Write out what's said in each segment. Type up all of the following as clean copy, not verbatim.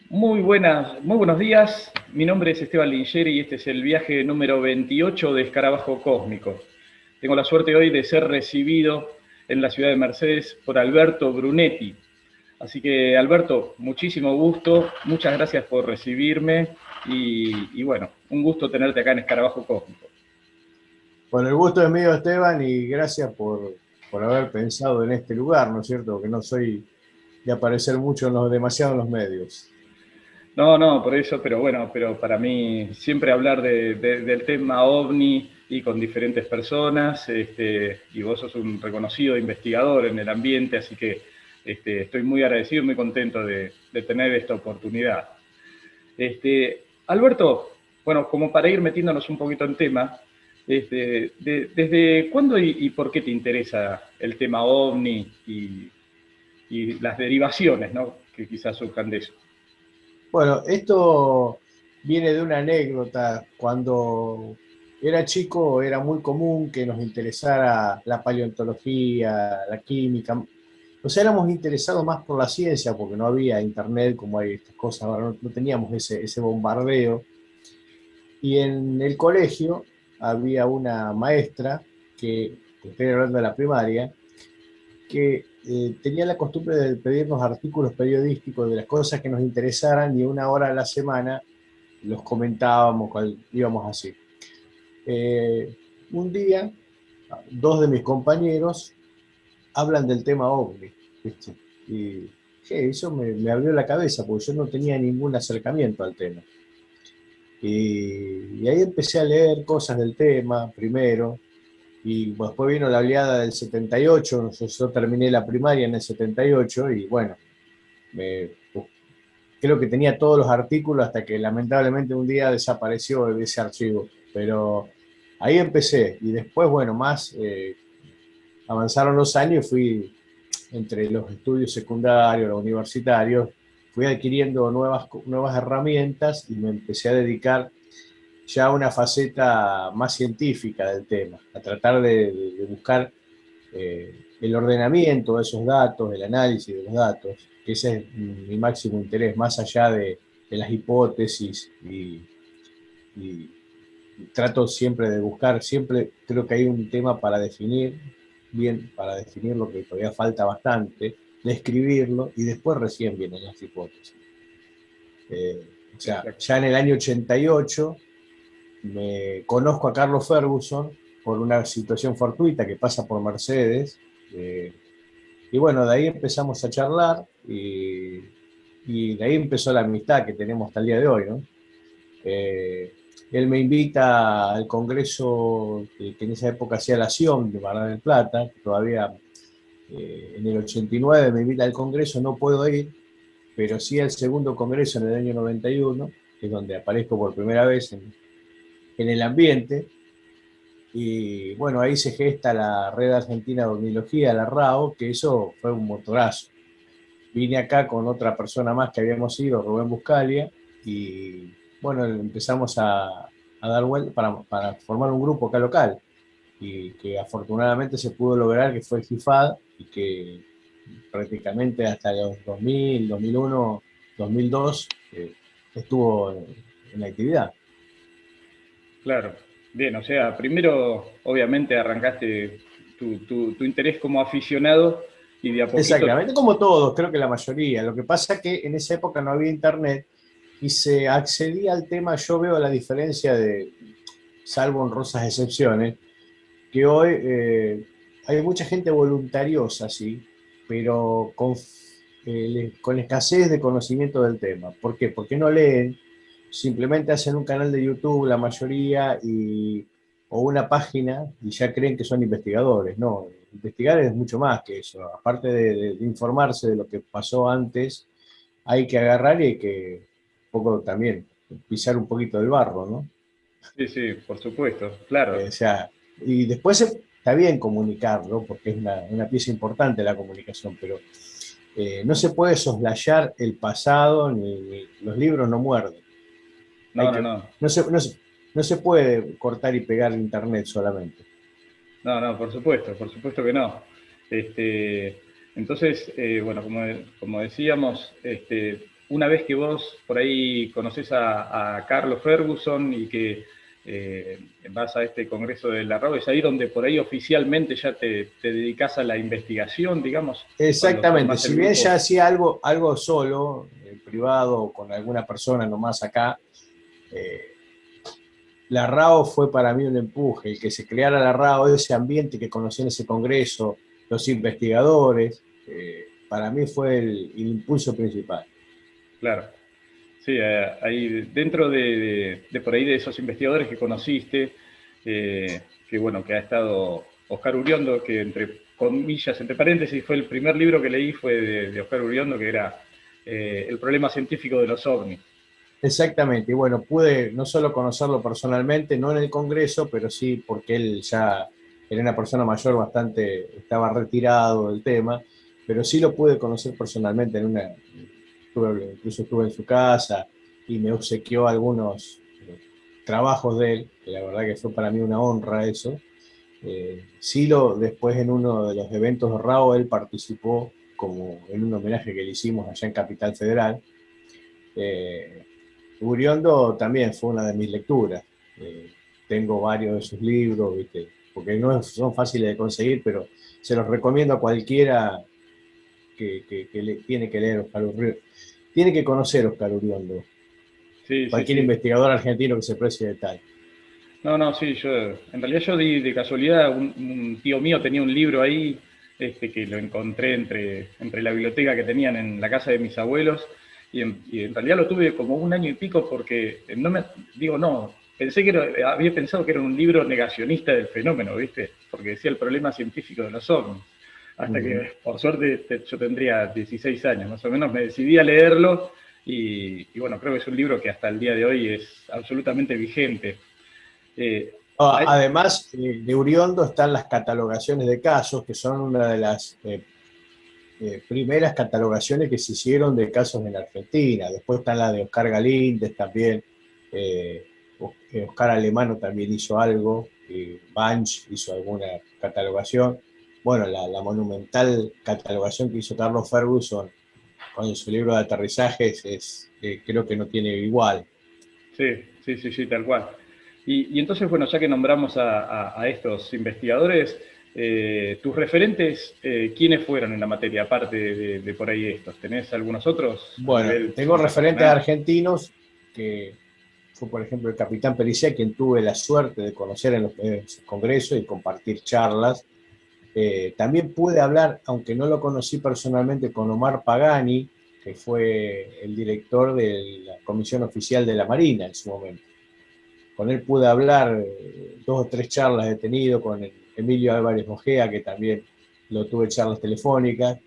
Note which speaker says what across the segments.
Speaker 1: Muy buenos días. Mi nombre es Esteban Lingeri y este es el viaje número 28 de Escarabajo Cósmico. Tengo la suerte hoy de ser recibido en la ciudad de Mercedes por Alberto Brunetti. Así que, Alberto, muchísimo gusto, muchas gracias por recibirme y bueno, un gusto tenerte acá en Escarabajo Cósmico.
Speaker 2: Bueno, el gusto es mío, Esteban, y gracias por haber pensado en este lugar, ¿no es cierto? Que no soy de aparecer mucho demasiado en los medios.
Speaker 1: No, por eso, pero bueno, pero para mí siempre hablar del tema OVNI y con diferentes personas, y vos sos un reconocido investigador en el ambiente, así que estoy muy agradecido y muy contento de tener esta oportunidad. Alberto, bueno, como para ir metiéndonos un poquito en tema, ¿desde cuándo y por qué te interesa el tema OVNI y las derivaciones, ¿no?, que quizás surjan de eso?
Speaker 2: Bueno, esto viene de una anécdota. Cuando era chico era muy común que nos interesara la paleontología, la química. O sea, éramos interesados más por la ciencia porque no había internet como hay estas cosas. Ahora no teníamos ese bombardeo. Y en el colegio había una maestra que estoy hablando de la primaria, que tenía la costumbre de pedirnos artículos periodísticos de las cosas que nos interesaran y una hora a la semana los comentábamos, íbamos así. Eh, un día, dos de mis compañeros hablan del tema OVNI, ¿viste? Y eso me abrió la cabeza porque yo no tenía ningún acercamiento al tema. Y ahí empecé a leer cosas del tema primero, y después vino la oleada del 78, yo terminé la primaria en el 78 y bueno, creo que tenía todos los artículos hasta que lamentablemente un día desapareció de ese archivo, pero ahí empecé y después, bueno, más avanzaron los años y fui entre los estudios secundarios, los universitarios, fui adquiriendo nuevas herramientas y me empecé a dedicar ya una faceta más científica del tema, a tratar de buscar el ordenamiento de esos datos, el análisis de los datos, que ese es mi máximo interés, más allá de las hipótesis y trato siempre de buscar, siempre creo que hay un tema para definir, bien, para definir lo que todavía falta bastante, describirlo y después recién vienen las hipótesis. O sea,
Speaker 1: Exacto.
Speaker 2: ya en el año 88 me conozco a Carlos Ferguson por una situación fortuita que pasa por Mercedes. Y bueno, de ahí empezamos a charlar y de ahí empezó la amistad que tenemos hasta el día de hoy, ¿no? Eh, Él me invita al congreso que en esa época hacía la CIOM de Mar del Plata, todavía en el 89 me invita al congreso, no puedo ir, pero sí al segundo congreso en el año 91, que es donde aparezco por primera vez en el ambiente. Y bueno, ahí se gesta la Red Argentina de Ornitología, la RAO, que eso fue un motorazo. Vine acá con otra persona más que habíamos ido, Rubén Buscalia, y bueno, empezamos a dar vueltas para formar un grupo acá local, y que afortunadamente se pudo lograr, que fue el GIFAD, y que prácticamente hasta los 2000, 2001, 2002 estuvo en la actividad.
Speaker 1: Claro, bien, o sea, primero obviamente arrancaste tu interés como aficionado y de a poquito,
Speaker 2: Exactamente, como todos, creo que la mayoría. Lo que pasa es que en esa época no había internet y se accedía al tema. Yo veo la diferencia de, salvo honrosas excepciones, que hoy hay mucha gente voluntariosa, sí, pero con escasez de conocimiento del tema. ¿Por qué? Porque no leen, simplemente hacen un canal de YouTube, la mayoría, o una página, y ya creen que son investigadores. No, investigar es mucho más que eso. Aparte de informarse de lo que pasó antes, hay que agarrar y hay que un poco también pisar un poquito del barro, ¿no?
Speaker 1: sí, sí, por supuesto, claro.
Speaker 2: O sea, y después está bien comunicarlo, porque es una pieza importante la comunicación, pero no se puede soslayar el pasado, ni los libros no muerden.
Speaker 1: No, no, no,
Speaker 2: No se puede cortar y pegar internet solamente.
Speaker 1: no, por supuesto que no. Entonces, bueno, como decíamos, una vez que vos por ahí conocés a Carlos Ferguson y que vas a este congreso de la RAO, es ahí donde por ahí oficialmente ya te dedicás a la investigación, digamos, cuando
Speaker 2: Exactamente,
Speaker 1: formás el
Speaker 2: si bien
Speaker 1: grupo.
Speaker 2: ya hacía algo solo, privado o con alguna persona nomás acá, eh, la RAO fue para mí un empuje, el que se creara la RAO, ese ambiente que conocí en ese congreso, los investigadores, para mí fue el impulso principal.
Speaker 1: Claro. Sí, ahí dentro de por ahí de esos investigadores que conociste, que bueno, que ha estado Oscar Uriondo, que entre comillas, entre paréntesis, fue el primer libro que leí fue de Oscar Uriondo, que era El problema científico de los ovnis.
Speaker 2: Exactamente, y bueno, pude no solo conocerlo personalmente, no en el congreso, pero sí porque él ya era una persona mayor, bastante, estaba retirado del tema, pero sí lo pude conocer personalmente incluso estuve en su casa y me obsequió algunos trabajos de él, que la verdad que fue para mí una honra eso. Después en uno de los eventos de RAO, él participó como en un homenaje que le hicimos allá en Capital Federal. Eh, Uriondo también fue una de mis lecturas. Eh, Tengo varios de sus libros, ¿viste? Porque no son fáciles de conseguir, pero se los recomiendo a cualquiera tiene que leer Oscar Uriondo. Tiene que conocer Oscar Uriondo.
Speaker 1: Sí, sí,
Speaker 2: Cualquier
Speaker 1: sí.
Speaker 2: investigador argentino que se precie de tal.
Speaker 1: No, no, sí, en realidad yo di de casualidad, un tío mío tenía un libro ahí, que lo encontré entre la biblioteca que tenían en la casa de mis abuelos, y en realidad lo tuve como un año y pico porque no, pensé había pensado que era un libro negacionista del fenómeno, ¿viste? Porque decía el problema científico de los ovnis. Hasta
Speaker 2: Ujú.
Speaker 1: que, por suerte, yo tendría 16 años, más o menos, me decidí a leerlo, y bueno, creo que es un libro que hasta el día de hoy es absolutamente vigente. Eh, hay-
Speaker 2: Además, de Uriondo están las catalogaciones de casos, que son una de las primeras catalogaciones que se hicieron de casos en Argentina. Después están las de Oscar Galíndez también. eh, Oscar Alemano también hizo algo. Banch hizo alguna catalogación. Bueno, la monumental catalogación que hizo Carlos Ferguson con su libro de aterrizajes creo que no tiene igual.
Speaker 1: sí, sí, sí, sí, tal cual. Y entonces, bueno, ya que nombramos a estos investigadores, tus referentes, ¿quiénes fueron en la materia, aparte de por ahí estos? ¿Tenés algunos otros a
Speaker 2: Bueno,
Speaker 1: nivel
Speaker 2: tengo referentes
Speaker 1: internacional?
Speaker 2: argentinos que fue, por ejemplo, el capitán Pericé, quien tuve la suerte de conocer en los congresos y compartir charlas. También pude hablar, aunque no lo conocí personalmente, con Omar Pagani, que fue el director de la Comisión Oficial de la Marina en su momento. Con él pude hablar, dos o tres charlas he tenido, con Emilio Álvarez Ojea, que también lo tuve charlas telefónicas.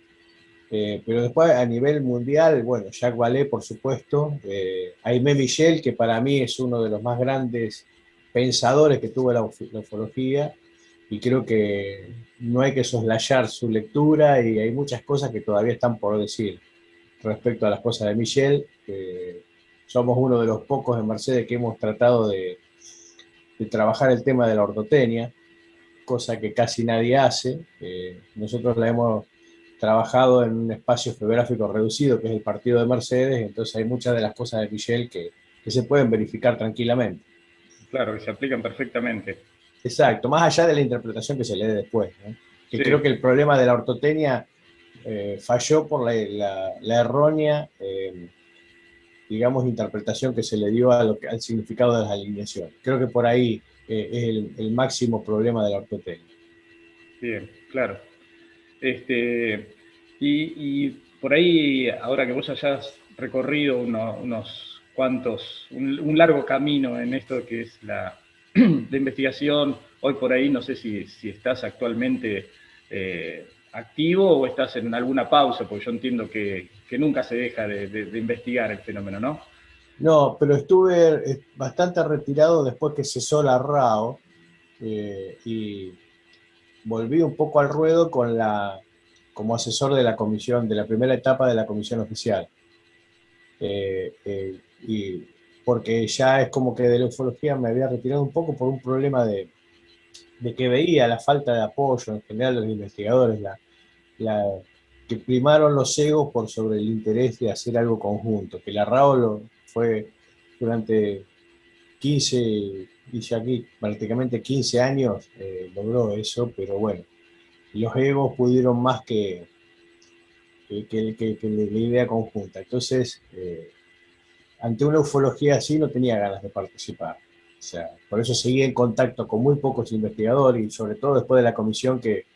Speaker 2: Pero después a nivel mundial, bueno, Jacques Vallée, por supuesto, Aimé Michel, que para mí es uno de los más grandes pensadores que tuvo la ufología, y creo que no hay que soslayar su lectura y hay muchas cosas que todavía están por decir respecto a las cosas de Michel. Somos uno de los pocos en Mercedes que hemos tratado de trabajar el tema de la ortotecnia, cosa que casi nadie hace. Nosotros la hemos trabajado en un espacio geográfico reducido, que es el partido de Mercedes, entonces hay muchas de las cosas de Michel que se pueden verificar tranquilamente.
Speaker 1: Claro, que se aplican perfectamente.
Speaker 2: Exacto, más allá de la interpretación que se le dé después, ¿no? Que creo
Speaker 1: Sí,
Speaker 2: que el problema de la ortotecnia falló por la errónea, digamos, interpretación que se le dio al significado de las alineaciones. Creo que por ahí es el máximo problema de la ortotecnia.
Speaker 1: bien, claro. Este, y por ahí, ahora que vos hayas recorrido unos cuantos, un largo camino en esto que es la investigación, hoy por ahí no sé si estás actualmente activo o estás en alguna pausa, porque yo entiendo que nunca se deja de investigar el fenómeno, ¿no?
Speaker 2: No, pero estuve bastante retirado después que cesó la RAO, y volví un poco al ruedo como asesor de la comisión, de la primera etapa de la comisión oficial. Y porque ya es como que de la ufología me había retirado un poco por un problema de que veía la falta de apoyo en general de los investigadores, la que primaron los egos por sobre el interés de hacer algo conjunto, que la RAO fue durante 15, dice aquí, prácticamente 15 años logró eso, pero bueno, los egos pudieron más que la idea conjunta. Entonces, ante una ufología así no tenía ganas de participar. O sea, por eso seguí en contacto con muy pocos investigadores y sobre todo después de la comisión que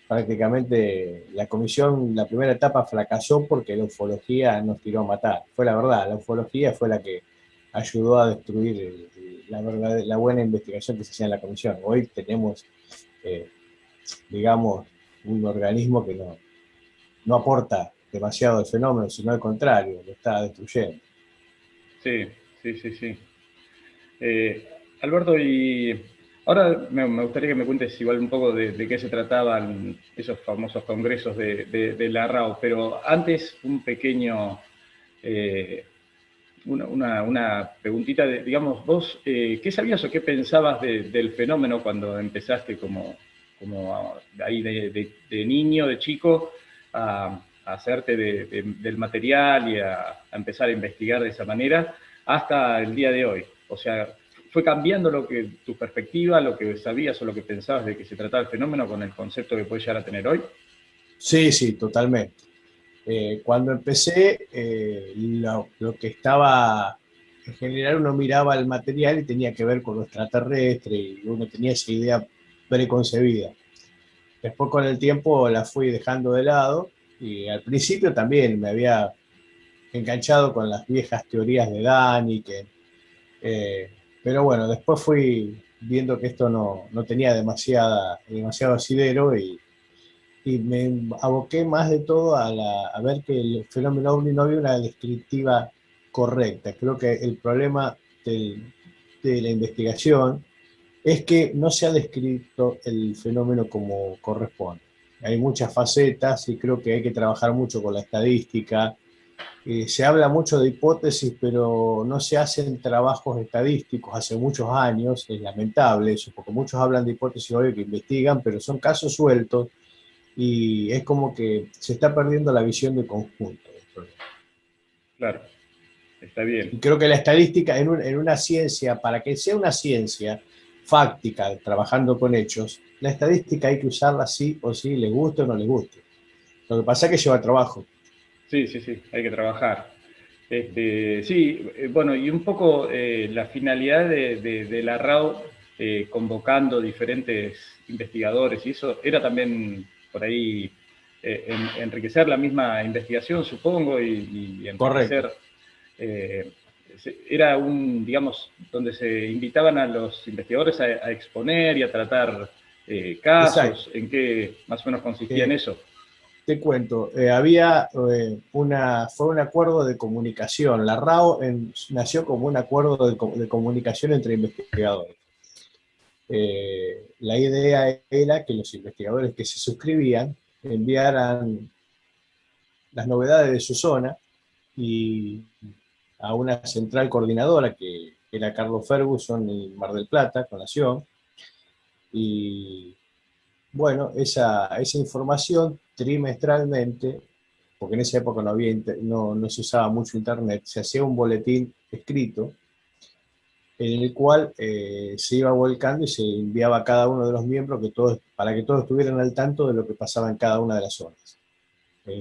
Speaker 2: prácticamente la comisión, la primera etapa fracasó porque la ufología nos tiró a matar. Fue la verdad, la ufología fue la que ayudó a destruir la buena investigación que se hacía en la comisión. Hoy tenemos, eh, digamos, un organismo que no aporta demasiado al fenómeno, sino al contrario, lo está destruyendo.
Speaker 1: Sí, sí, sí, sí. Eh, Alberto, y ahora me gustaría que me cuentes igual un poco de qué se trataban esos famosos congresos de la RAO, pero antes un pequeño, eh, una preguntita, digamos, vos, ¿qué sabías o qué pensabas del fenómeno cuando empezaste como ahí de niño, de chico, a hacerte del material y a empezar a investigar de esa manera hasta el día de hoy? O sea, ¿fue cambiando tu perspectiva, lo que sabías o lo que pensabas de que se trataba el fenómeno con el concepto que puedes llegar a tener hoy?
Speaker 2: Sí, sí, totalmente. Cuando empecé, lo que estaba, en general uno miraba el material y tenía que ver con lo extraterrestre y uno tenía esa idea preconcebida. Después con el tiempo la fui dejando de lado y al principio también me había enganchado con las viejas teorías de Daniken, pero bueno, después fui viendo que esto no tenía demasiado asidero y me aboqué más de todo a ver que el fenómeno ovni no había una descriptiva correcta. Creo que el problema de la investigación es que no se ha descrito el fenómeno como corresponde. Hay muchas facetas y creo que hay que trabajar mucho con la estadística. Se habla mucho de hipótesis, pero no se hacen trabajos estadísticos hace muchos años. Es lamentable eso, porque muchos hablan de hipótesis hoy que investigan, pero son casos sueltos y es como que se está perdiendo la visión de conjunto.
Speaker 1: Claro, está bien.
Speaker 2: Y creo que la estadística en una ciencia, para que sea una ciencia fáctica, trabajando con hechos, la estadística hay que usarla sí o sí, les guste o no les guste. Lo que pasa es que lleva trabajo.
Speaker 1: Sí, sí, sí, hay que trabajar. Sí, bueno, y un poco la finalidad de la RAO convocando diferentes investigadores y eso era también por ahí enriquecer la misma investigación, supongo, y enriquecer.
Speaker 2: Correcto.
Speaker 1: eh, Era digamos, donde se invitaban a los investigadores a exponer y a tratar
Speaker 2: Exacto.
Speaker 1: casos, en qué más o menos consistía en
Speaker 2: Eh,
Speaker 1: eso.
Speaker 2: Te cuento, fue un acuerdo de comunicación. La RAO nació como un acuerdo de comunicación entre investigadores. La idea era que los investigadores que se suscribían enviaran las novedades de su zona y a una central coordinadora que era Carlos Ferguson en Mar del Plata, con Nación, y bueno, esa información trimestralmente, porque en esa época no se usaba mucho internet, se hacía un boletín escrito en el cual se iba volcando y se enviaba a cada uno de los miembros para que todos estuvieran al tanto de lo que pasaba en cada una de las zonas.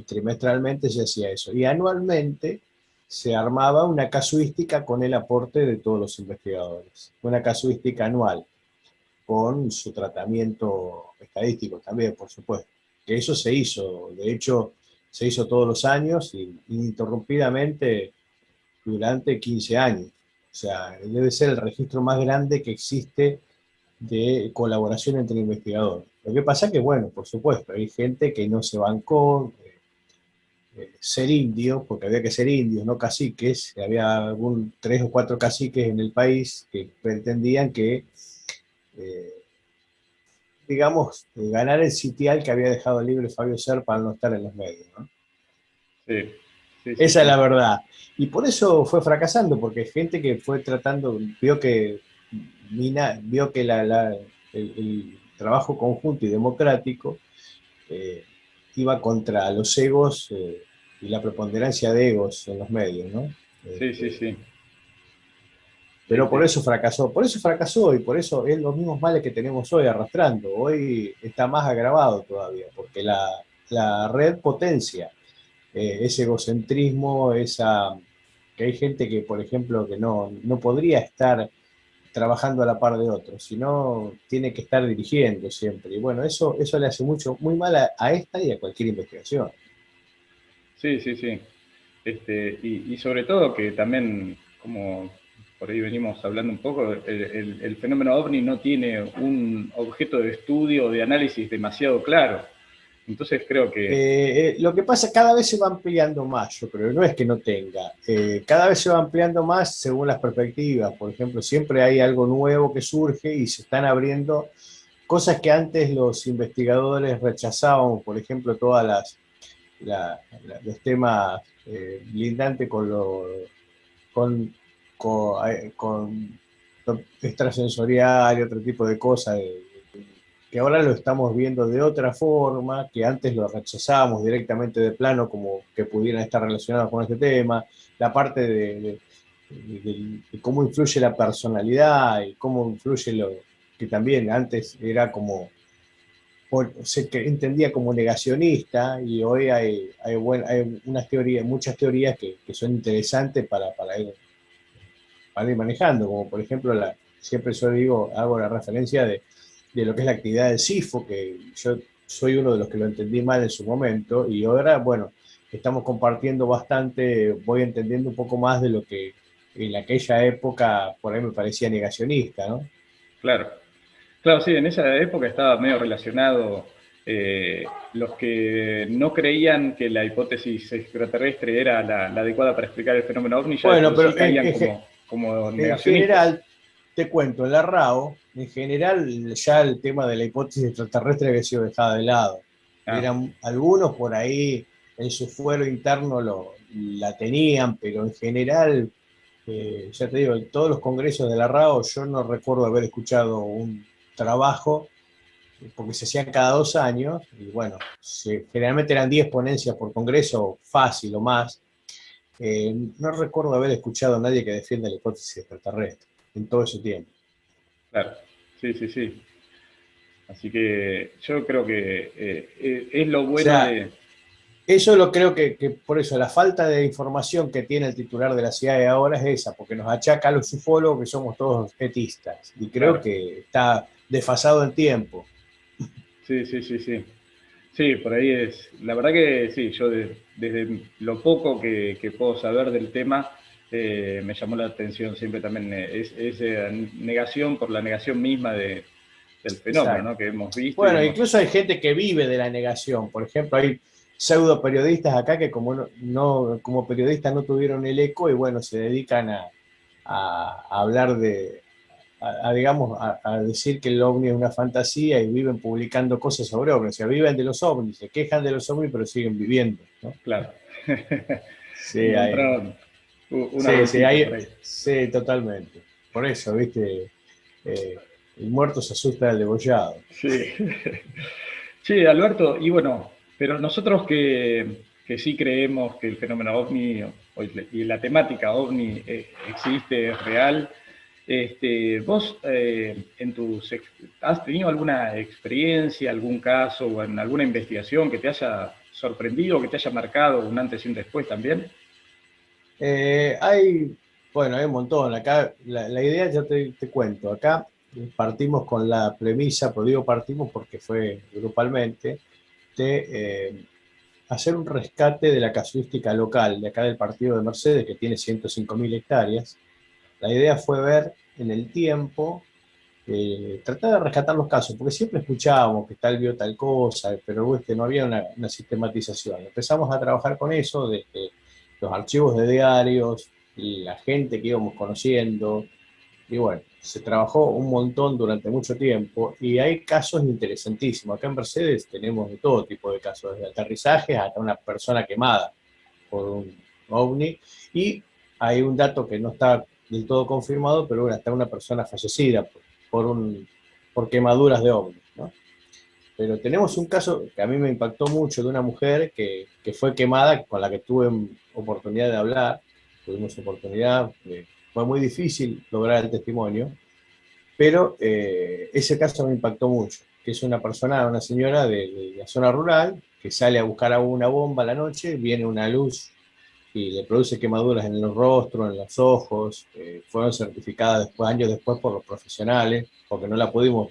Speaker 2: Trimestralmente se hacía eso. Y anualmente se armaba una casuística con el aporte de todos los investigadores. Una casuística anual, con su tratamiento estadístico también, por supuesto. Que eso se hizo, de hecho, se hizo todos los años y ininterrumpidamente durante 15 años. O sea, debe ser el registro más grande que existe de colaboración entre investigadores. Lo que pasa es que, bueno, por supuesto, hay gente que no se bancó ser indio, porque había que ser indios, no caciques. Había tres o cuatro caciques en el país que pretendían que, eh, digamos, ganar el sitial que había dejado libre Fabio Serpa al no estar en los medios, ¿no?
Speaker 1: Sí, sí, sí,
Speaker 2: Esa es
Speaker 1: sí.
Speaker 2: la verdad. Y por eso fue fracasando, porque gente que fue tratando, vio que el trabajo conjunto y democrático iba contra los egos y la preponderancia de egos en los medios, ¿no?
Speaker 1: Sí, sí, sí.
Speaker 2: Pero por eso fracasó y por eso es los mismos males que tenemos hoy arrastrando. Hoy está más agravado todavía, porque la red potencia ese egocentrismo, que hay gente que, por ejemplo, que no podría estar trabajando a la par de otros, sino tiene que estar dirigiendo siempre. Y bueno, eso le hace muy mal a esta y a cualquier investigación.
Speaker 1: Sí, sí, sí. Y sobre todo que también, como por ahí venimos hablando un poco, el fenómeno OVNI no tiene un objeto de estudio o de análisis demasiado claro. Entonces creo que,
Speaker 2: Lo que pasa, cada vez se va ampliando más, yo creo, no es que no tenga, cada vez se va ampliando más según las perspectivas. Por ejemplo, siempre hay algo nuevo que surge y se están abriendo cosas que antes los investigadores rechazaban, por ejemplo, todas los temas lindantes con, con lo extrasensorial y otro tipo de cosas, que ahora lo estamos viendo de otra forma, que antes lo rechazábamos directamente de plano como que pudieran estar relacionados con este tema, la parte de cómo influye la personalidad y cómo influye lo que también antes era como se entendía como negacionista y hoy hay unas teorías, muchas teorías que son interesantes para ir manejando, como por ejemplo, siempre yo digo, hago la referencia de lo que es la actividad del SIFO, que yo soy uno de los que lo entendí mal en su momento y ahora, bueno, estamos compartiendo bastante, voy entendiendo un poco más de lo que en aquella época por ahí me parecía negacionista, ¿no?
Speaker 1: claro, claro, sí, en esa época estaba medio relacionado los que no creían que la hipótesis extraterrestre era la adecuada para explicar el fenómeno OVNI, ya de
Speaker 2: Bueno,
Speaker 1: por sí
Speaker 2: pero
Speaker 1: caían como
Speaker 2: en
Speaker 1: negacionistas.
Speaker 2: general, te cuento, en la RAO, en general ya el tema de la hipótesis extraterrestre había sido dejada de lado.
Speaker 1: Ah,
Speaker 2: Eran algunos por ahí en su fuero interno la tenían, pero en general, ya te digo, en todos los congresos de la RAO yo no recuerdo haber escuchado un trabajo, porque se hacían cada 2 años, y bueno, generalmente eran 10 ponencias por congreso, fácil o más. No recuerdo haber escuchado a nadie que defienda la hipótesis extraterrestre en todo ese tiempo.
Speaker 1: claro, sí, sí, sí. Así que yo creo que es lo
Speaker 2: O
Speaker 1: bueno
Speaker 2: sea,
Speaker 1: de...
Speaker 2: eso lo creo que por eso la falta de información que tiene el titular de la CIA ahora es esa, porque nos achaca a los ufólogos que somos todos etistas. Y creo
Speaker 1: Claro,
Speaker 2: que está desfasado en tiempo.
Speaker 1: sí, sí, sí, sí. Sí, por ahí es. La verdad que sí, yo desde lo poco que puedo saber del tema, me llamó la atención siempre también esa negación por la negación misma del fenómeno, ¿no?
Speaker 2: Exacto.
Speaker 1: Que hemos visto y
Speaker 2: Bueno,
Speaker 1: hemos.
Speaker 2: incluso hay gente que vive de la negación. Por ejemplo, hay pseudo periodistas acá que como periodistas no tuvieron el eco y bueno, se dedican a hablar digamos, a decir que el ovni es una fantasía y viven publicando cosas sobre ovnis. O sea, viven de los ovnis, se quejan de los ovnis, pero siguen viviendo, ¿no?
Speaker 1: Claro.
Speaker 2: Sí,
Speaker 1: Encontraron una
Speaker 2: sí,
Speaker 1: vueltita por ahí.
Speaker 2: sí, totalmente. Por eso, ¿viste? Eh, el muerto se asusta del degollado.
Speaker 1: Sí. Sí, Alberto, y bueno, pero nosotros que sí creemos que el fenómeno ovni y la temática ovni existe, es real, vos has tenido alguna experiencia, algún caso o en alguna investigación que te haya sorprendido, que te haya marcado un antes y un después también?
Speaker 2: Hay, bueno, hay un montón. Acá la idea, ya te cuento, acá partimos con la premisa, pero digo partimos porque fue grupalmente, de hacer un rescate de la casuística local de acá del partido de Mercedes, que tiene 105.000 hectáreas. La idea fue ver en el tiempo, tratar de rescatar los casos, porque siempre escuchábamos que tal vio tal cosa, pero no había una sistematización. Empezamos a trabajar con eso, desde los archivos de diarios, y la gente que íbamos conociendo, y bueno, se trabajó un montón durante mucho tiempo y hay casos interesantísimos. Acá en Mercedes tenemos de todo tipo de casos, desde aterrizajes hasta una persona quemada por un ovni. Y hay un dato que no está del todo confirmado, pero bueno, hasta una persona fallecida por quemaduras de ovni, ¿no? Pero tenemos un caso que a mí me impactó mucho de una mujer que fue quemada, con la que tuve oportunidad de hablar, tuvimos oportunidad, fue muy difícil lograr el testimonio, pero ese caso me impactó mucho, que es una persona, una señora de la zona rural, que sale a buscar una bomba a la noche, viene una luz y le produce quemaduras en el rostro, en los ojos, fueron certificadas después, años después por los profesionales, porque no la pudimos,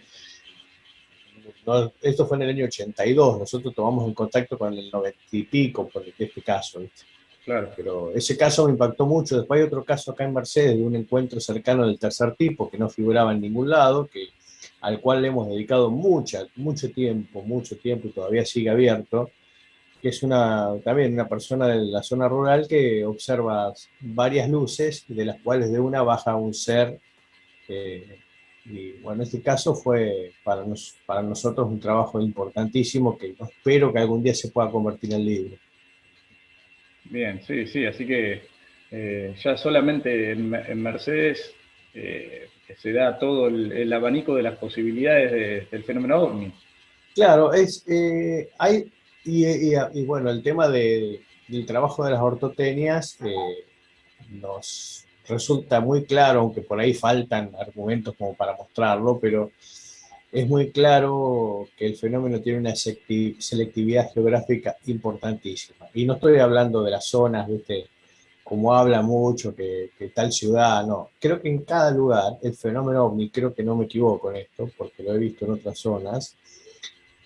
Speaker 2: no, esto fue en el año 82, nosotros tomamos en contacto con el 90 y pico por este caso, ¿viste?
Speaker 1: Claro.
Speaker 2: Pero ese caso me impactó mucho. Después hay otro caso acá en Mercedes de un encuentro cercano del tercer tipo que no figuraba en ningún lado, al cual le hemos dedicado mucho tiempo y todavía sigue abierto, que es también una persona de la zona rural que observa varias luces, de las cuales de una baja un ser. eh, y bueno, este caso fue para nosotros un trabajo importantísimo que espero que algún día se pueda convertir en libro.
Speaker 1: Bien, sí, sí, así que ya solamente en Mercedes se da todo el abanico de las posibilidades del fenómeno OVNI.
Speaker 2: Claro, hay, y bueno, el tema del trabajo de las ortotenias nos resulta muy claro, aunque por ahí faltan argumentos como para mostrarlo, pero es muy claro que el fenómeno tiene una selectividad geográfica importantísima. Y no estoy hablando de las zonas, ¿viste? Como habla mucho que tal ciudad, no. Creo que en cada lugar el fenómeno ovni, creo que no me equivoco en esto, porque lo he visto en otras zonas,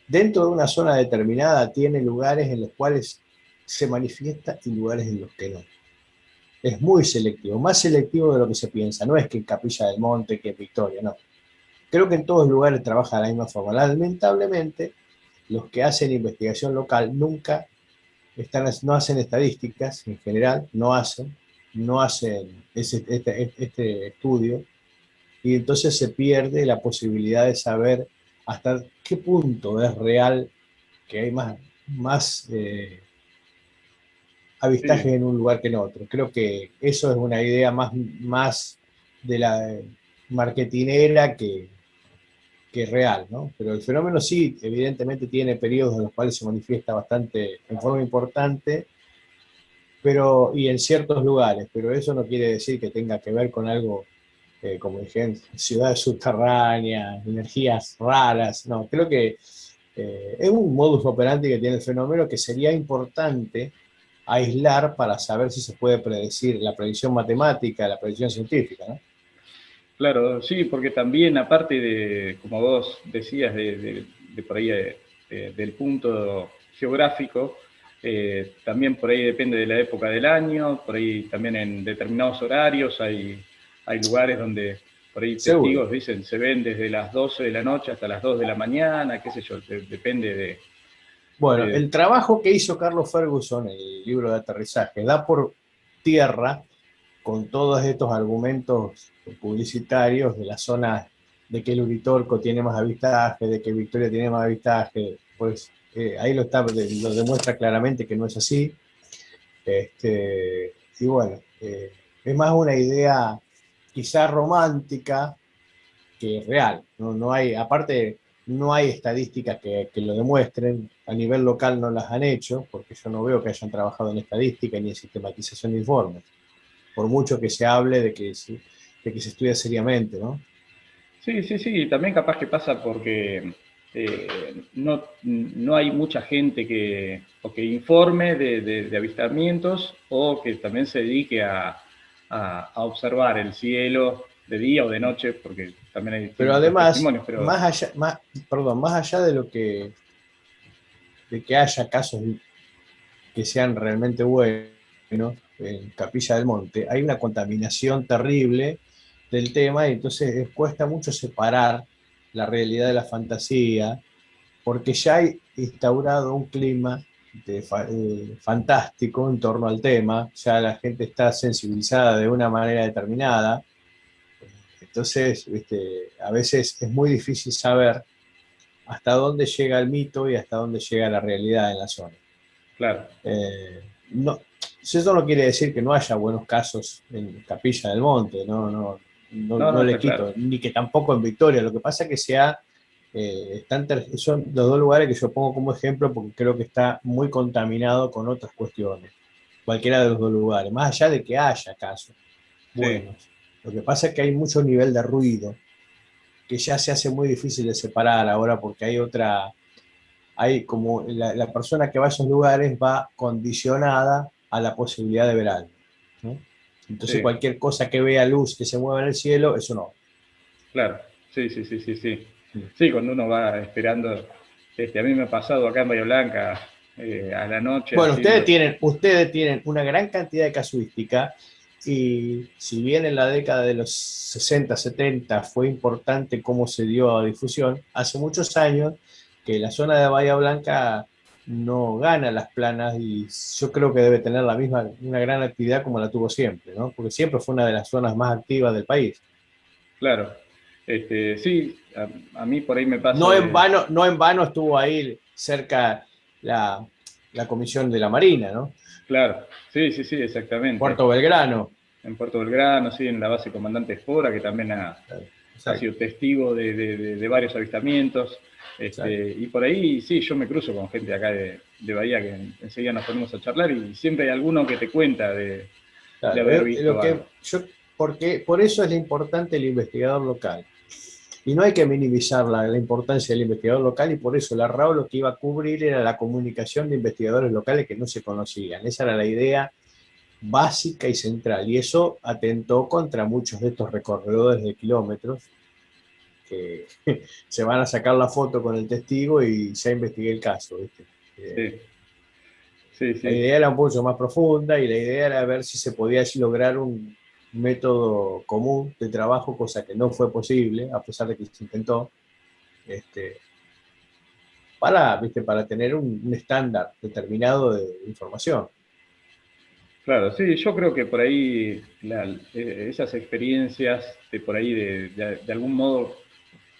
Speaker 2: dentro de una zona determinada tiene lugares en los cuales se manifiesta y lugares en los que no. Es muy selectivo, más selectivo de lo que se piensa. No es que en Capilla del Monte, que en Victoria, no. Creo que en todos lugares trabaja de la misma forma. Lamentablemente, los que hacen investigación local nunca no hacen estadísticas en general, no hacen este estudio, y entonces se pierde la posibilidad de saber hasta qué punto es real que hay más
Speaker 1: Sí,
Speaker 2: avistajes en un lugar que en otro. Creo que eso es una idea más de la marketinera que real, ¿no? Pero el fenómeno sí, evidentemente tiene periodos en los cuales se manifiesta bastante, en forma importante, y en ciertos lugares, pero eso no quiere decir que tenga que ver con algo, como dije, ciudades subterráneas, energías raras, no, creo que es un modus operandi que tiene el fenómeno que sería importante aislar para saber si se puede predecir la predicción matemática, la predicción científica, ¿no?
Speaker 1: claro, sí, porque también aparte de, como vos decías, de por ahí del punto geográfico, también por ahí depende de la época del año, por ahí también en determinados horarios hay lugares donde por ahí
Speaker 2: Seguro.
Speaker 1: testigos dicen se ven desde las 12 de la noche hasta las 2 de la mañana, qué sé yo, depende
Speaker 2: Bueno,
Speaker 1: de
Speaker 2: el trabajo que hizo Carlos Ferguson, el libro de aterrizaje, da por tierra con todos estos argumentos publicitarios de la zona de que el Uritorco tiene más avistaje, de que Victoria tiene más avistaje, pues ahí lo demuestra claramente que no es así. Y bueno, es más una idea quizá romántica que real. No hay, aparte, no hay estadísticas que lo demuestren. A nivel local no las han hecho, porque yo no veo que hayan trabajado en estadística ni en sistematización de informes, por mucho que se hable de que se estudia seriamente, ¿no?
Speaker 1: sí, sí, sí, también capaz que pasa porque no hay mucha gente o que informe de avistamientos o que también se dedique a observar el cielo de día o de noche, porque también hay
Speaker 2: Pero
Speaker 1: distintos
Speaker 2: además,
Speaker 1: testimonios, pero
Speaker 2: perdón, más allá de que haya casos que sean realmente buenos en Capilla del Monte, hay una contaminación terrible del tema y entonces cuesta mucho separar la realidad de la fantasía, porque ya hay instaurado un clima fantástico en torno al tema, ya la gente está sensibilizada de una manera determinada, entonces, ¿viste? A veces es muy difícil saber hasta dónde llega el mito y hasta dónde llega la realidad en la zona.
Speaker 1: claro,
Speaker 2: No, eso no quiere decir que no haya buenos casos en Capilla del Monte, no, no, no,
Speaker 1: no, no,
Speaker 2: no le
Speaker 1: está claro.
Speaker 2: quito, ni que tampoco en Victoria. Lo que pasa es que se ha son los dos lugares que yo pongo como ejemplo porque creo que está muy contaminado con otras cuestiones, cualquiera de los dos lugares, más allá de que haya casos
Speaker 1: Sí,
Speaker 2: buenos. Lo que pasa es que hay mucho nivel de ruido que ya se hace muy difícil de separar ahora porque hay como la persona que va a esos lugares va condicionada a la posibilidad de ver algo, ¿no? Entonces
Speaker 1: sí,
Speaker 2: cualquier cosa que vea luz que se mueva en el cielo, eso no.
Speaker 1: claro. Sí, sí, sí, sí, sí. Sí, cuando uno va esperando, a mí me ha pasado acá en Bahía Blanca, a la noche
Speaker 2: Bueno,
Speaker 1: haciendo...
Speaker 2: ustedes tienen una gran cantidad de casuística y si bien en la década de los 60, 70 fue importante cómo se dio a difusión, hace muchos años que la zona de Bahía Blanca no gana las planas y yo creo que debe tener la misma, una gran actividad como la tuvo siempre, ¿no? Porque siempre fue una de las zonas más activas del país.
Speaker 1: Claro. Sí, a mí por ahí me pasa
Speaker 2: No en
Speaker 1: de...
Speaker 2: vano, no en vano estuvo ahí cerca la, la Comisión de la Marina, ¿no?
Speaker 1: Claro, sí, sí, sí, exactamente.
Speaker 2: Puerto Belgrano.
Speaker 1: En Puerto Belgrano, sí, en la base Comandante Espora, que también ha
Speaker 2: Exacto,
Speaker 1: sido testigo de varios avistamientos.
Speaker 2: exacto.
Speaker 1: Y por ahí, sí, yo me cruzo con gente acá de Bahía que enseguida nos ponemos a charlar y siempre hay alguno que te cuenta de
Speaker 2: Claro,
Speaker 1: haber
Speaker 2: lo
Speaker 1: visto
Speaker 2: que
Speaker 1: algo.
Speaker 2: porque por eso es importante el investigador local. Y no hay que minimizar la importancia del investigador local y por eso la RAO lo que iba a cubrir era la comunicación de investigadores locales que no se conocían. Esa era la idea básica y central. Y eso atentó contra muchos de estos recorredores de kilómetros que se van a sacar la foto con el testigo y ya investigué el caso, ¿viste?
Speaker 1: Sí, sí,
Speaker 2: La
Speaker 1: sí,
Speaker 2: idea era un poco más profunda y la idea era ver si se podía lograr un método común de trabajo, cosa que no fue posible, a pesar de que se intentó, este, para tener un estándar determinado de información.
Speaker 1: claro, sí, yo creo que por ahí esas experiencias de por ahí de algún modo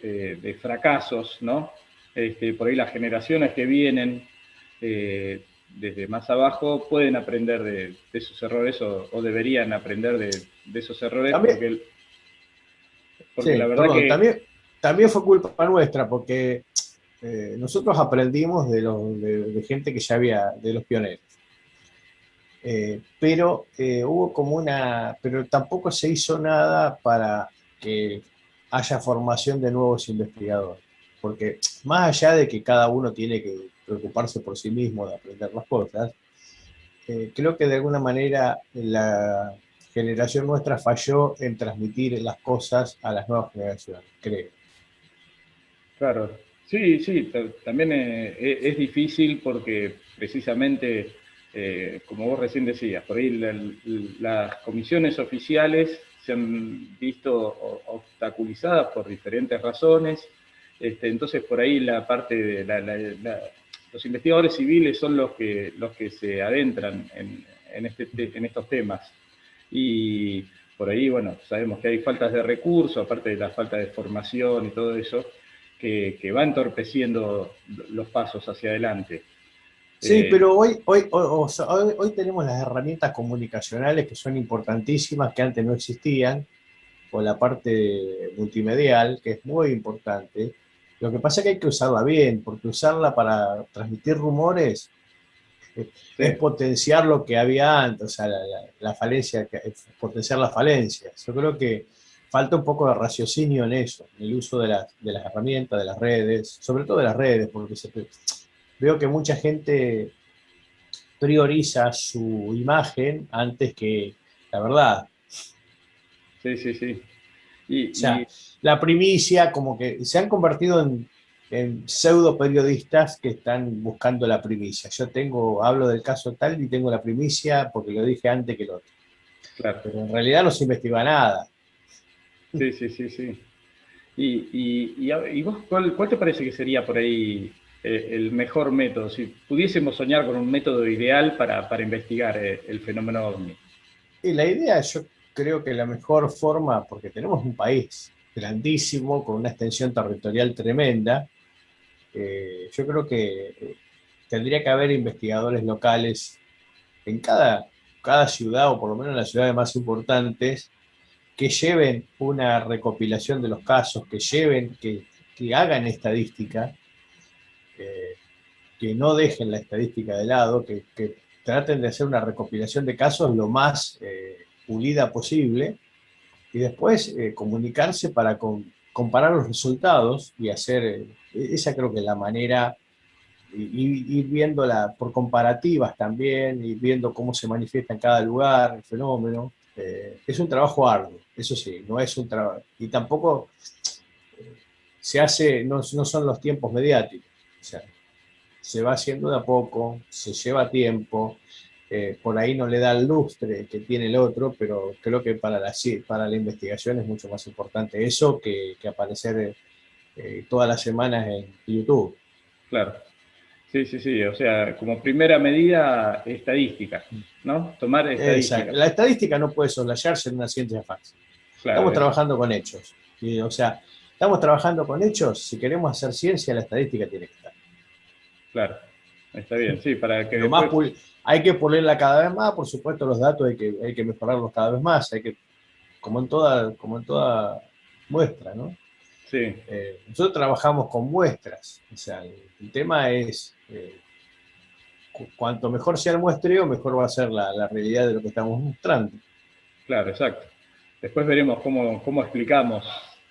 Speaker 1: de fracasos, ¿no? Por ahí las generaciones que vienen desde más abajo pueden aprender de sus errores o deberían aprender de esos errores
Speaker 2: También,
Speaker 1: porque la
Speaker 2: sí,
Speaker 1: verdad
Speaker 2: perdón,
Speaker 1: que,
Speaker 2: también fue culpa nuestra, porque nosotros aprendimos de gente que ya había, de los pioneros. Pero hubo como pero tampoco se hizo nada para que haya formación de nuevos investigadores, porque más allá de que cada uno tiene que preocuparse por sí mismo de aprender las cosas, creo que de alguna manera la generación nuestra falló en transmitir las cosas a las nuevas generaciones, creo.
Speaker 1: claro, sí, sí, también es difícil porque precisamente, como vos recién decías, por ahí las comisiones oficiales se han visto obstaculizadas por diferentes razones. Entonces por ahí la parte de los investigadores civiles son los que se adentran en estos temas. Y por ahí, bueno, sabemos que hay faltas de recursos, aparte de la falta de formación y todo eso, que va entorpeciendo los pasos hacia adelante.
Speaker 2: Sí,
Speaker 1: Eh,
Speaker 2: pero o sea, hoy tenemos las herramientas comunicacionales que son importantísimas, que antes no existían, o la parte multimedial, que es muy importante. Lo que pasa es que hay que usarla bien, porque usarla para transmitir rumores
Speaker 1: sí,
Speaker 2: es potenciar lo que había antes, o sea, la falencia, potenciar las falencias. Yo creo que falta un poco de raciocinio en eso, en el uso de las herramientas, de las redes, sobre todo de las redes, porque veo que mucha gente prioriza su imagen antes que la verdad.
Speaker 1: sí, sí, sí.
Speaker 2: O
Speaker 1: Y,
Speaker 2: sea,
Speaker 1: y
Speaker 2: la primicia, como que se han convertido en pseudo periodistas que están buscando la primicia. Hablo del caso tal y tengo la primicia porque lo dije antes que el otro.
Speaker 1: claro,
Speaker 2: Pero en realidad no se investiga nada.
Speaker 1: sí, sí, sí, sí. Y vos, ¿cuál te parece que sería por ahí el mejor método? Si pudiésemos soñar con un método ideal para investigar el fenómeno OVNI.
Speaker 2: Y la idea, yo creo que la mejor forma, porque tenemos un país grandísimo, con una extensión territorial tremenda, yo creo que tendría que haber investigadores locales en cada ciudad, o por lo menos en las ciudades más importantes, que lleven una recopilación de los casos, que lleven, que hagan estadística, eh, que no dejen la estadística de lado, que traten de hacer una recopilación de casos lo más pulida posible y después comunicarse para comparar los resultados y hacer, esa creo que es la manera, ir viéndola por comparativas también, y viendo cómo se manifiesta en cada lugar el fenómeno. Es un trabajo arduo, eso sí, no es un trabajo, y tampoco se hace, no son los tiempos mediáticos, o sea, se va haciendo de a poco, se lleva tiempo, por ahí no le da el lustre que tiene el otro, pero creo que para la investigación es mucho más importante eso que aparecer todas las semanas en YouTube.
Speaker 1: Claro. Sí, sí, sí. O sea, como primera medida, estadística, ¿no? Tomar
Speaker 2: Exacto.
Speaker 1: estadísticas.
Speaker 2: La estadística no puede soslayarse en una ciencia fácil.
Speaker 1: Claro,
Speaker 2: Estamos trabajando con hechos. O sea, estamos trabajando con hechos. Si queremos hacer ciencia, la estadística tiene que estar.
Speaker 1: claro. Está bien, sí, para que
Speaker 2: Lo más
Speaker 1: después,
Speaker 2: hay que pulirla cada vez más, por supuesto, los datos hay que mejorarlos cada vez más, hay que, como en toda muestra, ¿no?
Speaker 1: sí,
Speaker 2: Nosotros trabajamos con muestras, o sea, el tema es, cuanto mejor sea el muestreo, mejor va a ser la realidad de lo que estamos mostrando.
Speaker 1: claro, exacto. Después veremos cómo explicamos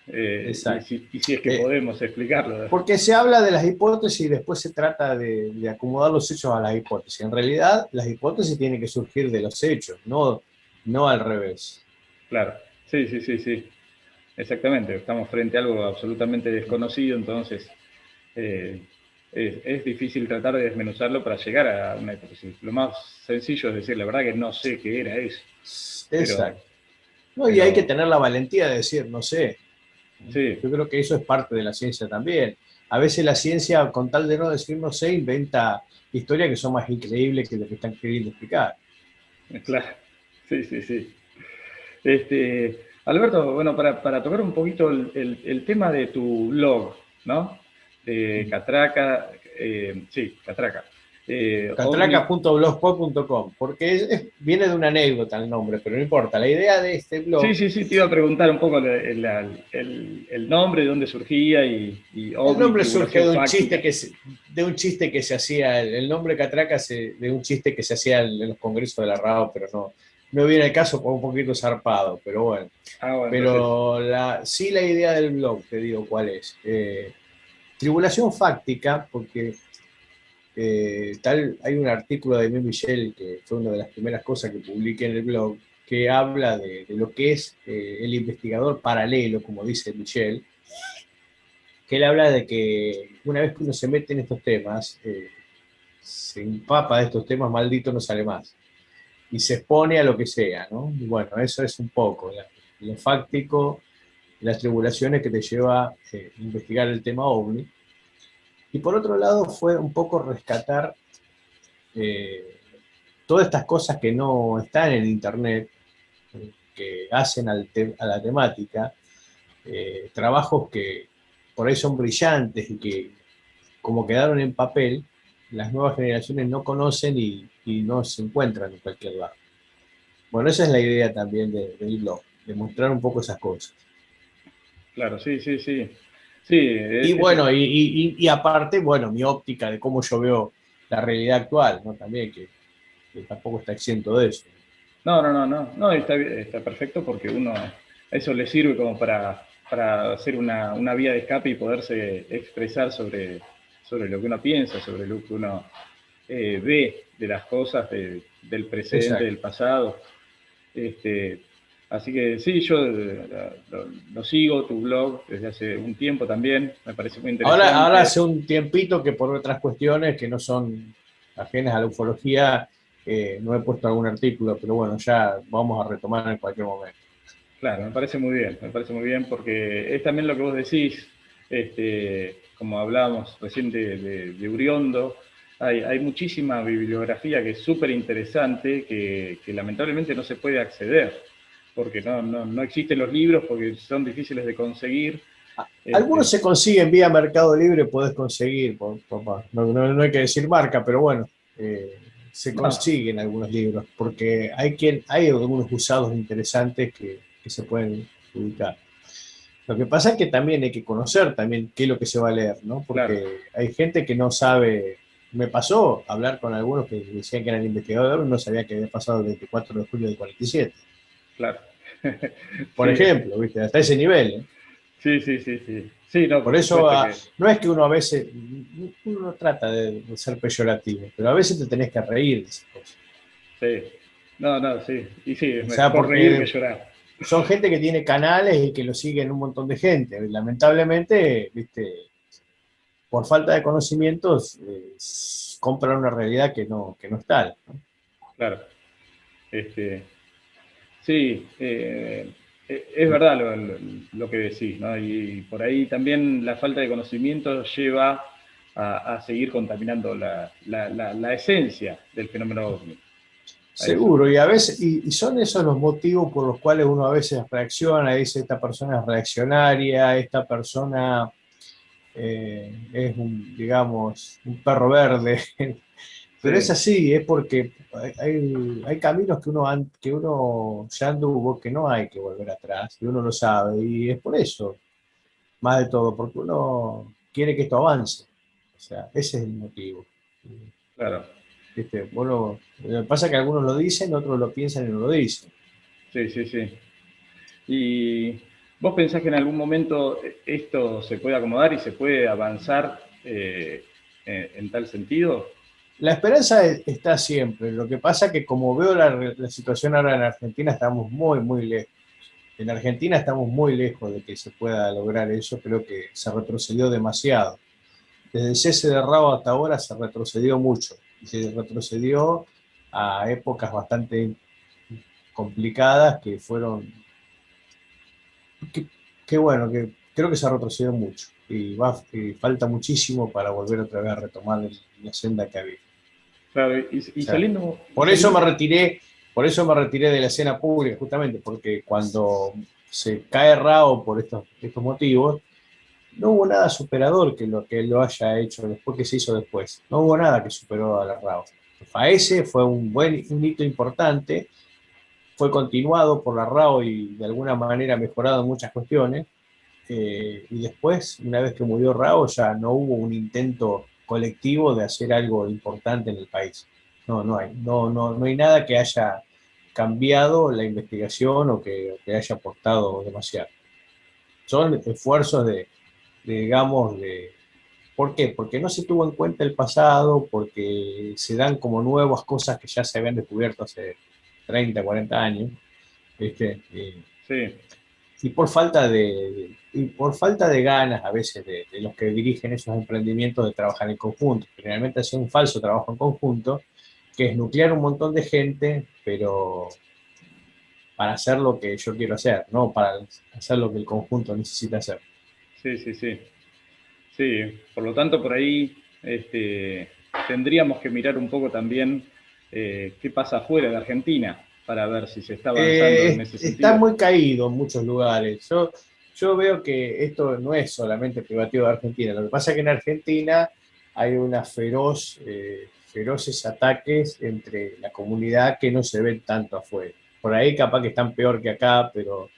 Speaker 2: Exacto.
Speaker 1: y si es que
Speaker 2: Eh,
Speaker 1: podemos explicarlo.
Speaker 2: Porque se habla de las hipótesis y después se trata de acomodar los hechos a las hipótesis. En realidad, las hipótesis tienen que surgir de los hechos, no al revés.
Speaker 1: Claro, sí, sí, sí, sí. Exactamente. Estamos frente a algo absolutamente desconocido, entonces eh, es difícil tratar de desmenuzarlo para llegar a una hipótesis. Lo más sencillo es decir, la verdad que no sé qué era eso, pero,
Speaker 2: Exacto. No, y hay que
Speaker 1: pero
Speaker 2: tener la valentía de decir, no sé.
Speaker 1: sí,
Speaker 2: Yo creo que eso es parte de la ciencia también. A veces la ciencia, con tal de no decir no sé, inventa historias que son más increíbles que lo que están queriendo explicar.
Speaker 1: claro, sí, sí, sí. Alberto, bueno, para tocar un poquito el tema de tu blog, ¿no? De Catraca, sí, Catraca. OVNI,
Speaker 2: Catraca.blogspot.com, porque viene de una anécdota el nombre, pero no importa. La idea de este
Speaker 1: sí,
Speaker 2: blog,
Speaker 1: sí, sí, te iba a preguntar un poco el nombre, de dónde surgía y
Speaker 2: el
Speaker 1: OVNI,
Speaker 2: nombre surge
Speaker 1: tribulación fáctica.
Speaker 2: de un chiste que se hacía, el nombre Catraca de un chiste que se hacía en los congresos de la RAO, pero no viene el caso, por un poquito zarpado, pero bueno.
Speaker 1: Ah, bueno, entonces,
Speaker 2: Pero sí la idea del blog, te digo cuál es. Tribulación fáctica, porque hay un artículo de Emile Michel, que fue una de las primeras cosas que publiqué en el blog, que habla de lo que es el investigador paralelo, como dice Michel, que él habla de que una vez que uno se mete en estos temas, se empapa de estos temas, maldito no sale más. Y se expone a lo que sea, ¿no? Y bueno, eso es un poco lo fáctico, las tribulaciones que te lleva a investigar el tema OVNI. Y por otro lado fue un poco rescatar eh, todas estas cosas que no están en Internet, que hacen a la temática, trabajos que por ahí son brillantes y que como quedaron en papel, las nuevas generaciones no conocen y no se encuentran en cualquier lado. Bueno, esa es la idea también del blog, de mostrar un poco esas cosas.
Speaker 1: claro, sí, sí, sí. Sí,
Speaker 2: Y bueno, y aparte, bueno, mi óptica de cómo yo veo la realidad actual, ¿no? También, que tampoco está exento de eso.
Speaker 1: no, no, no, no, no, está perfecto porque uno, eso le sirve como para hacer una vía de escape y poderse expresar sobre lo que uno piensa, sobre lo que uno ve de las cosas, del presente,
Speaker 2: Exacto.
Speaker 1: del pasado. Este, así que sí, yo lo sigo, tu blog, desde hace un tiempo también, me parece muy
Speaker 2: Ahora
Speaker 1: interesante.
Speaker 2: hace un tiempito que por otras cuestiones que no son ajenas a la ufología, no he puesto algún artículo, pero bueno, ya vamos a retomar en cualquier momento.
Speaker 1: Claro, me parece muy bien porque es también lo que vos decís, como hablábamos recién de Uriondo, hay muchísima bibliografía que es súper interesante que lamentablemente no se puede acceder, porque no existen los libros, porque son difíciles de conseguir.
Speaker 2: Algunos
Speaker 1: Este,
Speaker 2: se consiguen vía Mercado Libre, podés conseguir, no hay que decir marca, pero bueno, se
Speaker 1: no,
Speaker 2: consiguen algunos libros, porque hay algunos usados interesantes que se pueden publicar. Lo que pasa es que también hay que conocer también qué es lo que se va a leer, ¿no?
Speaker 1: Claro,
Speaker 2: Porque hay gente que no sabe. Me pasó hablar con algunos que decían que eran investigadores y no sabía que había pasado el 24 de julio del 47.
Speaker 1: claro.
Speaker 2: Por
Speaker 1: Sí,
Speaker 2: ejemplo, ¿viste? Hasta ese nivel, ¿eh?
Speaker 1: sí, sí, sí, sí. Sí, no,
Speaker 2: Por
Speaker 1: por
Speaker 2: eso
Speaker 1: supuesto que
Speaker 2: no es que uno a veces, uno no trata de ser peyorativo, pero a veces te tenés que reír de esas cosas.
Speaker 1: sí. No, no, sí. Y sí, es
Speaker 2: O sea,
Speaker 1: mejor reír que
Speaker 2: porque
Speaker 1: llorar.
Speaker 2: son gente que tiene canales y que lo siguen un montón de gente. Lamentablemente, ¿viste? Por falta de conocimientos, compran una realidad que no es tal, ¿no?
Speaker 1: Claro. Este, sí, es verdad lo que decís, ¿no? Y por ahí también la falta de conocimiento lleva a seguir contaminando la esencia del fenómeno ovni. A eso.
Speaker 2: Seguro, y a veces, y son esos los motivos por los cuales uno a veces reacciona, dice, esta persona es reaccionaria, esta persona es un, digamos, un perro verde. Pero es
Speaker 1: Sí,
Speaker 2: así, es porque hay caminos que uno ya anduvo, que no hay que volver atrás, y uno lo sabe, y es por eso, más de todo, porque uno quiere que esto avance. O sea, ese es el motivo.
Speaker 1: claro.
Speaker 2: ¿Viste? Lo que pasa es que algunos lo dicen, otros lo piensan y no lo dicen.
Speaker 1: Sí, sí, sí. ¿Y vos pensás que en algún momento esto se puede acomodar y se puede avanzar en tal sentido?
Speaker 2: La esperanza está siempre. Lo que pasa es que como veo la situación ahora en Argentina, estamos muy, muy lejos. En Argentina estamos muy lejos de que se pueda lograr eso. Creo que se retrocedió demasiado. Desde el cese de Rao hasta ahora se retrocedió mucho. Y se retrocedió a épocas bastante complicadas que fueron, que, que bueno, que creo que se ha retrocedido mucho. Y falta muchísimo para volver otra vez a retomar la senda que había.
Speaker 1: Claro,
Speaker 2: O sea, por eso
Speaker 1: saliendo,
Speaker 2: me retiré, por eso me retiré de la escena pública, justamente, porque cuando se cae Rao por estos motivos, no hubo nada superador que lo haya hecho después que se hizo después. No hubo nada que superó a la Rao. Faese fue un hito importante, fue continuado por la RAO y de alguna manera mejorado en muchas cuestiones. Y después, una vez que murió Rao, ya no hubo un intento colectivo de hacer algo importante en el país. No, no hay. No hay nada que haya cambiado la investigación o que haya aportado demasiado. Son esfuerzos digamos, ¿por qué? Porque no se tuvo en cuenta el pasado, porque se dan como nuevas cosas que ya se habían descubierto hace 30, 40 años, ¿viste?
Speaker 1: sí,
Speaker 2: Y por falta de ganas a veces de los que dirigen esos emprendimientos de trabajar en conjunto. Generalmente hace un falso trabajo en conjunto, que es nuclear un montón de gente, pero para hacer lo que yo quiero hacer, no para hacer lo que el conjunto necesita hacer.
Speaker 1: sí, sí, sí. Sí, por lo tanto, por ahí tendríamos que mirar un poco también qué pasa fuera de Argentina para ver si se está avanzando en ese
Speaker 2: Está
Speaker 1: sentido.
Speaker 2: muy caído en muchos lugares. Yo veo que esto no es solamente privativo de Argentina. Lo que pasa es que en Argentina hay feroces ataques entre la comunidad que no se ven tanto afuera. Por ahí capaz que están peor que acá, pero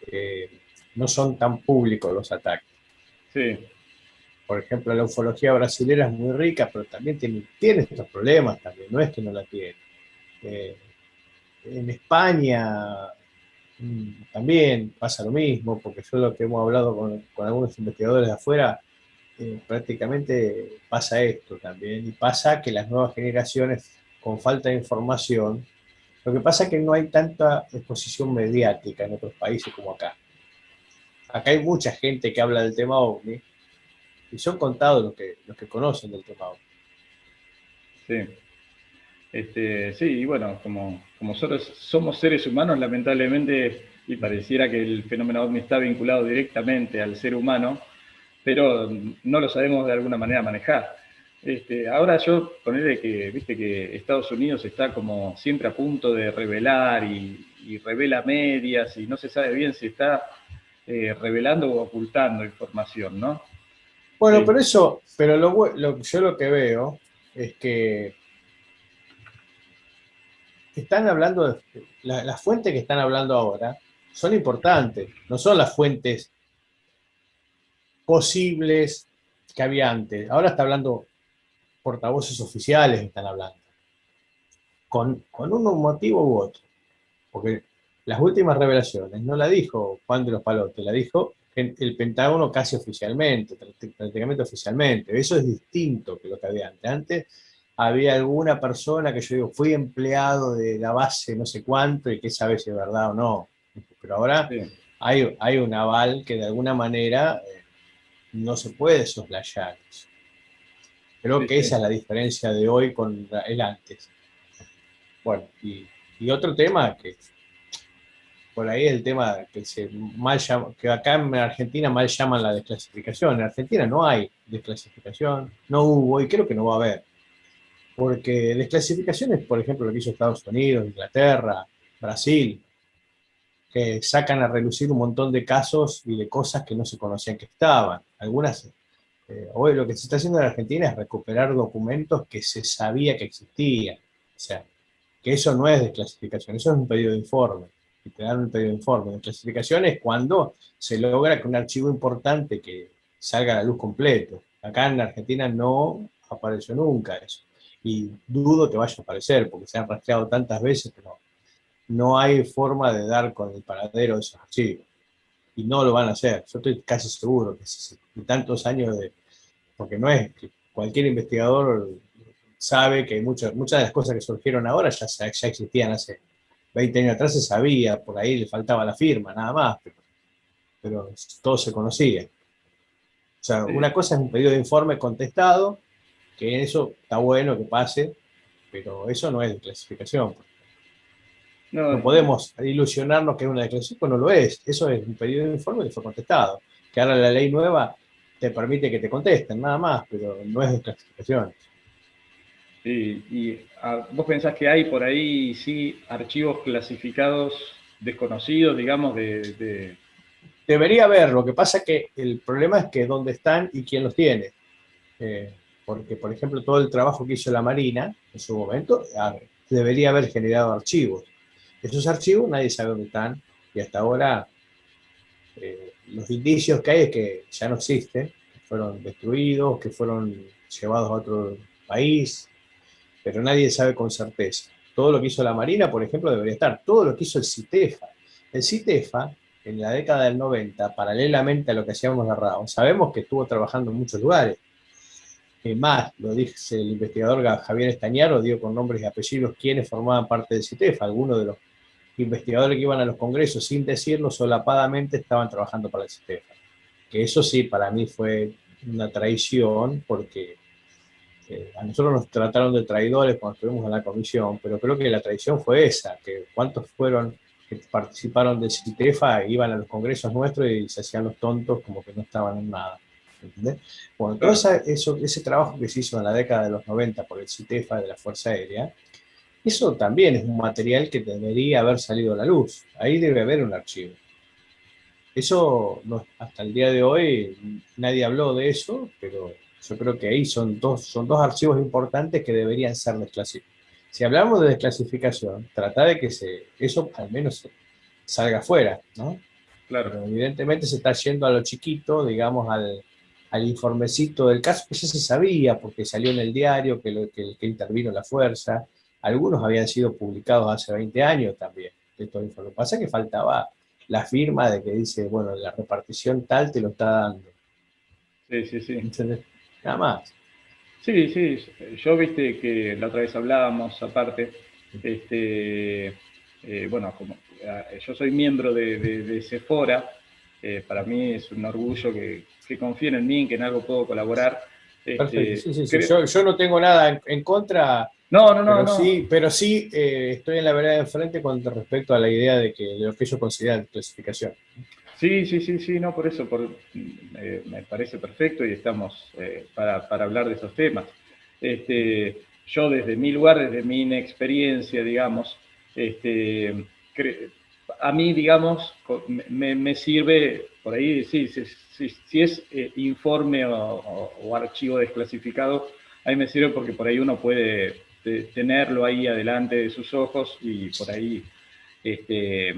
Speaker 2: eh, no son tan públicos los ataques.
Speaker 1: Sí,
Speaker 2: Por ejemplo, la ufología brasilera es muy rica, pero también tiene estos problemas también, no es que no la tiene. Eh, en España también pasa lo mismo, porque yo lo que hemos hablado con algunos investigadores de afuera, prácticamente pasa esto también, y pasa que las nuevas generaciones con falta de información, lo que pasa es que no hay tanta exposición mediática en otros países como acá. Acá hay mucha gente que habla del tema OVNI, y son contados los que conocen del tema OVNI.
Speaker 1: sí. Sí, y bueno, como somos seres humanos, lamentablemente, y pareciera que el fenómeno ovni está vinculado directamente al ser humano, pero no lo sabemos de alguna manera manejar. Ahora yo ponerle que, viste que Estados Unidos está como siempre a punto de revelar y revela medias y no se sabe bien si está revelando o ocultando información, ¿no?
Speaker 2: Bueno,
Speaker 1: Eh,
Speaker 2: pero yo lo que veo es que están hablando, las fuentes que están hablando ahora son importantes, no son las fuentes. posibles que había antes. Ahora está hablando portavoces oficiales, están hablando, con un motivo u otro. Porque las últimas revelaciones no la dijo Juan de los Palotes, la dijo el Pentágono casi oficialmente, prácticamente oficialmente. Eso es distinto que lo que había antes. Antes había alguna persona que yo digo, fui empleado de la base no sé cuánto y que sabe si es verdad o no. Pero ahora
Speaker 1: Sí,
Speaker 2: hay un aval que de alguna manera no se puede soslayar. Creo
Speaker 1: sí,
Speaker 2: que esa
Speaker 1: sí.
Speaker 2: es la diferencia de hoy con el antes. Bueno, y otro tema que por ahí es el tema que se mal llama, que acá en Argentina mal llaman la desclasificación. En Argentina no hay desclasificación, no hubo y creo que no va a haber. Porque desclasificaciones, por ejemplo, lo que hizo Estados Unidos, Inglaterra, Brasil, que sacan a relucir un montón de casos y de cosas que no se conocían que estaban. Algunas, hoy lo que se está haciendo en Argentina es recuperar documentos que se sabía que existían. O sea, que eso no es desclasificación, eso es un pedido de informe. Y te dan un pedido de informe. Desclasificación es cuando se logra que un archivo importante que salga a la luz completo. Acá en Argentina no apareció nunca eso. Y dudo que vaya a aparecer, porque se han rastreado tantas veces que no hay forma de dar con el paradero de esos archivos. Y no lo van a hacer. Yo estoy casi seguro que tantos años de... Porque no es que cualquier investigador sabe que muchas de las cosas que surgieron ahora ya existían hace 20 años atrás, se sabía, por ahí le faltaba la firma, nada más, pero todo se conocía. O sea, una
Speaker 1: Sí.
Speaker 2: cosa es un pedido de informe contestado, que eso está bueno que pase, pero eso no es desclasificación.
Speaker 1: No,
Speaker 2: No podemos ilusionarnos que es una declaración, pues no lo es. Eso es un pedido de informe que fue contestado. Que ahora la ley nueva te permite que te contesten, nada más, pero no es desclasificación.
Speaker 1: ¿vos pensás que hay por ahí, sí, archivos clasificados desconocidos, digamos,
Speaker 2: Debería haber, lo que pasa es que el problema es que dónde están y quién los tiene. Eh, Porque, por ejemplo, todo el trabajo que hizo la Marina en su momento debería haber generado archivos. Esos archivos nadie sabe dónde están y hasta ahora los indicios que hay es que ya no existen, que fueron destruidos, que fueron llevados a otro país, pero nadie sabe con certeza. Todo lo que hizo la Marina, por ejemplo, debería estar. Todo lo que hizo el CITEFA. El CITEFA, en la década del 90, paralelamente a lo que hacíamos la RAO, sabemos que estuvo trabajando en muchos lugares. Más, lo dice el investigador Javier Estañaro, dio con nombres y apellidos quienes formaban parte del CITEFA. Algunos de los investigadores que iban a los congresos sin decirlo, solapadamente estaban trabajando para el CITEFA. Que eso sí, para mí fue una traición, porque a nosotros nos trataron de traidores cuando estuvimos en la comisión, pero creo que la traición fue esa, que cuántos fueron que participaron del CITEFA, iban a los congresos nuestros y se hacían los tontos como que no estaban en nada. ¿Entendés? Bueno, todo
Speaker 1: claro,
Speaker 2: ese trabajo que se hizo en la década de los 90 por el CITEFA de la Fuerza Aérea, eso también es un material que debería haber salido a la luz. Ahí debe haber un archivo. Eso no, hasta el día de hoy nadie habló de eso, pero yo creo que ahí son dos archivos importantes que deberían ser desclasificados. Si hablamos de desclasificación, trata de que eso al menos salga afuera, ¿no?
Speaker 1: claro.
Speaker 2: Pero evidentemente se está yendo a lo chiquito, digamos, al informecito del caso que ya se sabía, porque salió en el diario que intervino la fuerza. Algunos habían sido publicados hace 20 años también. Lo que pasa es que faltaba la firma de que dice, bueno, la repartición tal te lo está dando.
Speaker 1: Sí, sí, sí.
Speaker 2: ¿Entendés? Nada más.
Speaker 1: Sí, sí, yo viste que la otra vez hablábamos aparte, bueno, como yo soy miembro de Sephora, para mí es un orgullo que confíen en mí, que en algo puedo colaborar.
Speaker 2: Perfecto. Sí, sí, sí.
Speaker 1: Creo,
Speaker 2: Yo no tengo nada en contra,
Speaker 1: no, no, no, no.
Speaker 2: pero sí estoy en la vereda de enfrente con respecto a la idea de lo que ellos consideran clasificación.
Speaker 1: Sí, sí, sí, sí, no, por eso me parece perfecto y estamos para hablar de esos temas. Yo desde mi lugar, desde mi inexperiencia, digamos, este, a mí, digamos, me sirve, por ahí, sí, si es informe o archivo desclasificado, ahí me sirve porque por ahí uno puede tenerlo ahí adelante de sus ojos y por ahí este,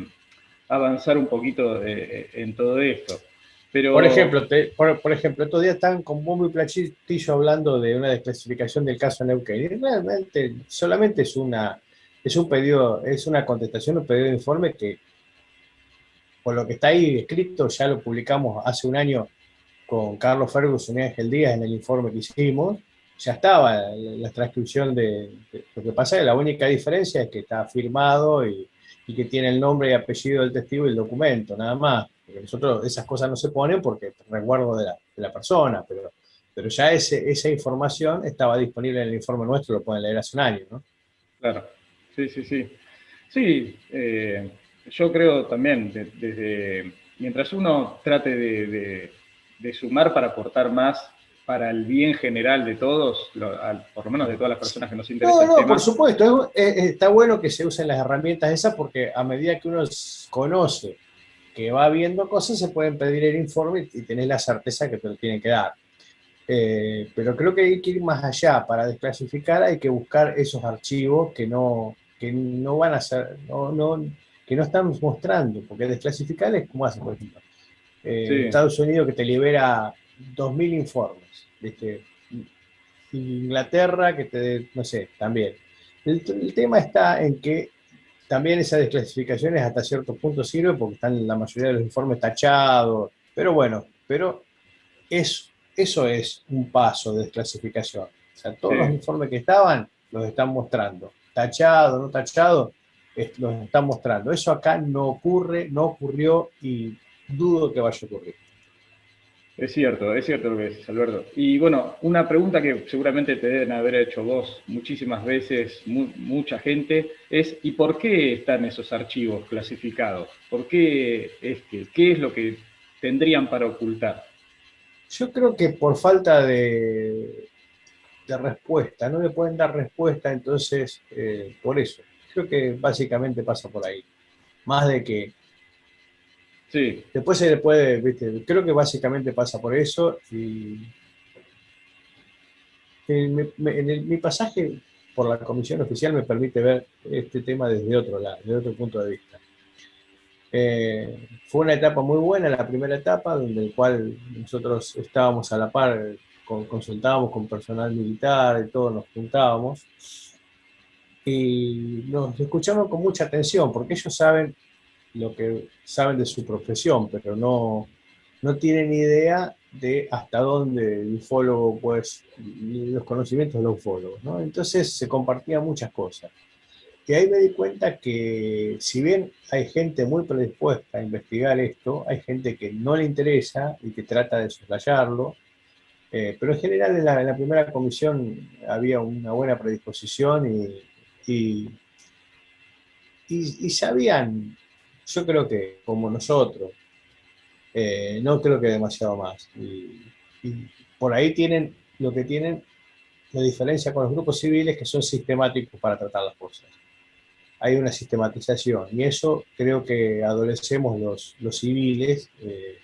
Speaker 1: avanzar un poquito en todo esto.
Speaker 2: Por
Speaker 1: Pero
Speaker 2: ejemplo, por ejemplo, estos días están con bombo y platillo hablando de una desclasificación del caso Neuquén. Y realmente solamente es un pedido, es una contestación, un pedido de informe que, por lo que está ahí escrito, ya lo publicamos hace un año con Carlos Ferguson y Ángel Díaz en el informe que hicimos. Ya estaba la transcripción de lo que pasa es que la única diferencia es que está firmado y que tiene el nombre y apellido del testigo y el documento, nada más. Porque nosotros esas cosas no se ponen porque resguardo de la persona, pero ya esa información estaba disponible en el informe nuestro, lo pueden leer hace un año, ¿no?
Speaker 1: claro, sí, sí, sí. Sí, yo creo también, desde mientras uno trate de sumar para aportar más para el bien general de todos, por lo menos de todas las personas que nos interesa
Speaker 2: No,
Speaker 1: el
Speaker 2: no, por
Speaker 1: tema,
Speaker 2: supuesto, está bueno que se usen las herramientas esas porque a medida que uno conoce que va viendo cosas, se pueden pedir el informe y tenés la certeza que te lo tienen que dar. Pero creo que hay que ir más allá. Para desclasificar hay que buscar esos archivos que no van a ser, que no están mostrando, porque desclasificar es como hace, por ejemplo,
Speaker 1: sí,
Speaker 2: Estados Unidos que te libera 2000 informes, ¿viste? Inglaterra que te, no sé, también. El tema está en que también esas desclasificaciones hasta cierto punto sirven porque están la mayoría de los informes tachados, pero bueno, pero eso es un paso de desclasificación. O sea, todos los
Speaker 1: sí.
Speaker 2: informes que estaban los están mostrando. Tachado, no tachado, los están mostrando. Eso acá no ocurre, no ocurrió y dudo que vaya a ocurrir.
Speaker 1: Es cierto lo que dices, Alberto. Y bueno, una pregunta que seguramente te deben haber hecho vos muchísimas veces, mucha gente, es ¿y por qué están esos archivos clasificados? ¿Por qué qué es lo que tendrían para ocultar?
Speaker 2: Yo creo que por falta de respuesta, no le pueden dar respuesta, entonces por eso. Creo que básicamente pasa por ahí. Más de que
Speaker 1: Sí,
Speaker 2: después se le puede, ¿viste? Creo que básicamente pasa por eso y mi pasaje por la comisión oficial me permite ver este tema desde otro lado, desde otro punto de vista. Fue una etapa muy buena, la primera etapa, donde el cual nosotros estábamos a la par, consultábamos con personal militar y todos nos juntábamos y nos escuchamos con mucha atención, porque ellos saben lo que saben de su profesión, pero no tienen idea de hasta dónde el ufólogo, pues, los conocimientos de los ufólogos, ¿no? Entonces se compartían muchas cosas. Y ahí me di cuenta que si bien hay gente muy predispuesta a investigar esto, hay gente que no le interesa y que trata de soslayarlo, pero en general en la primera comisión había una buena predisposición y, y sabían, yo creo que como nosotros, no creo que demasiado más. Y por ahí tienen lo que tienen, la diferencia con los grupos civiles que son sistemáticos para tratar las cosas. Hay una sistematización y eso creo que adolecemos los civiles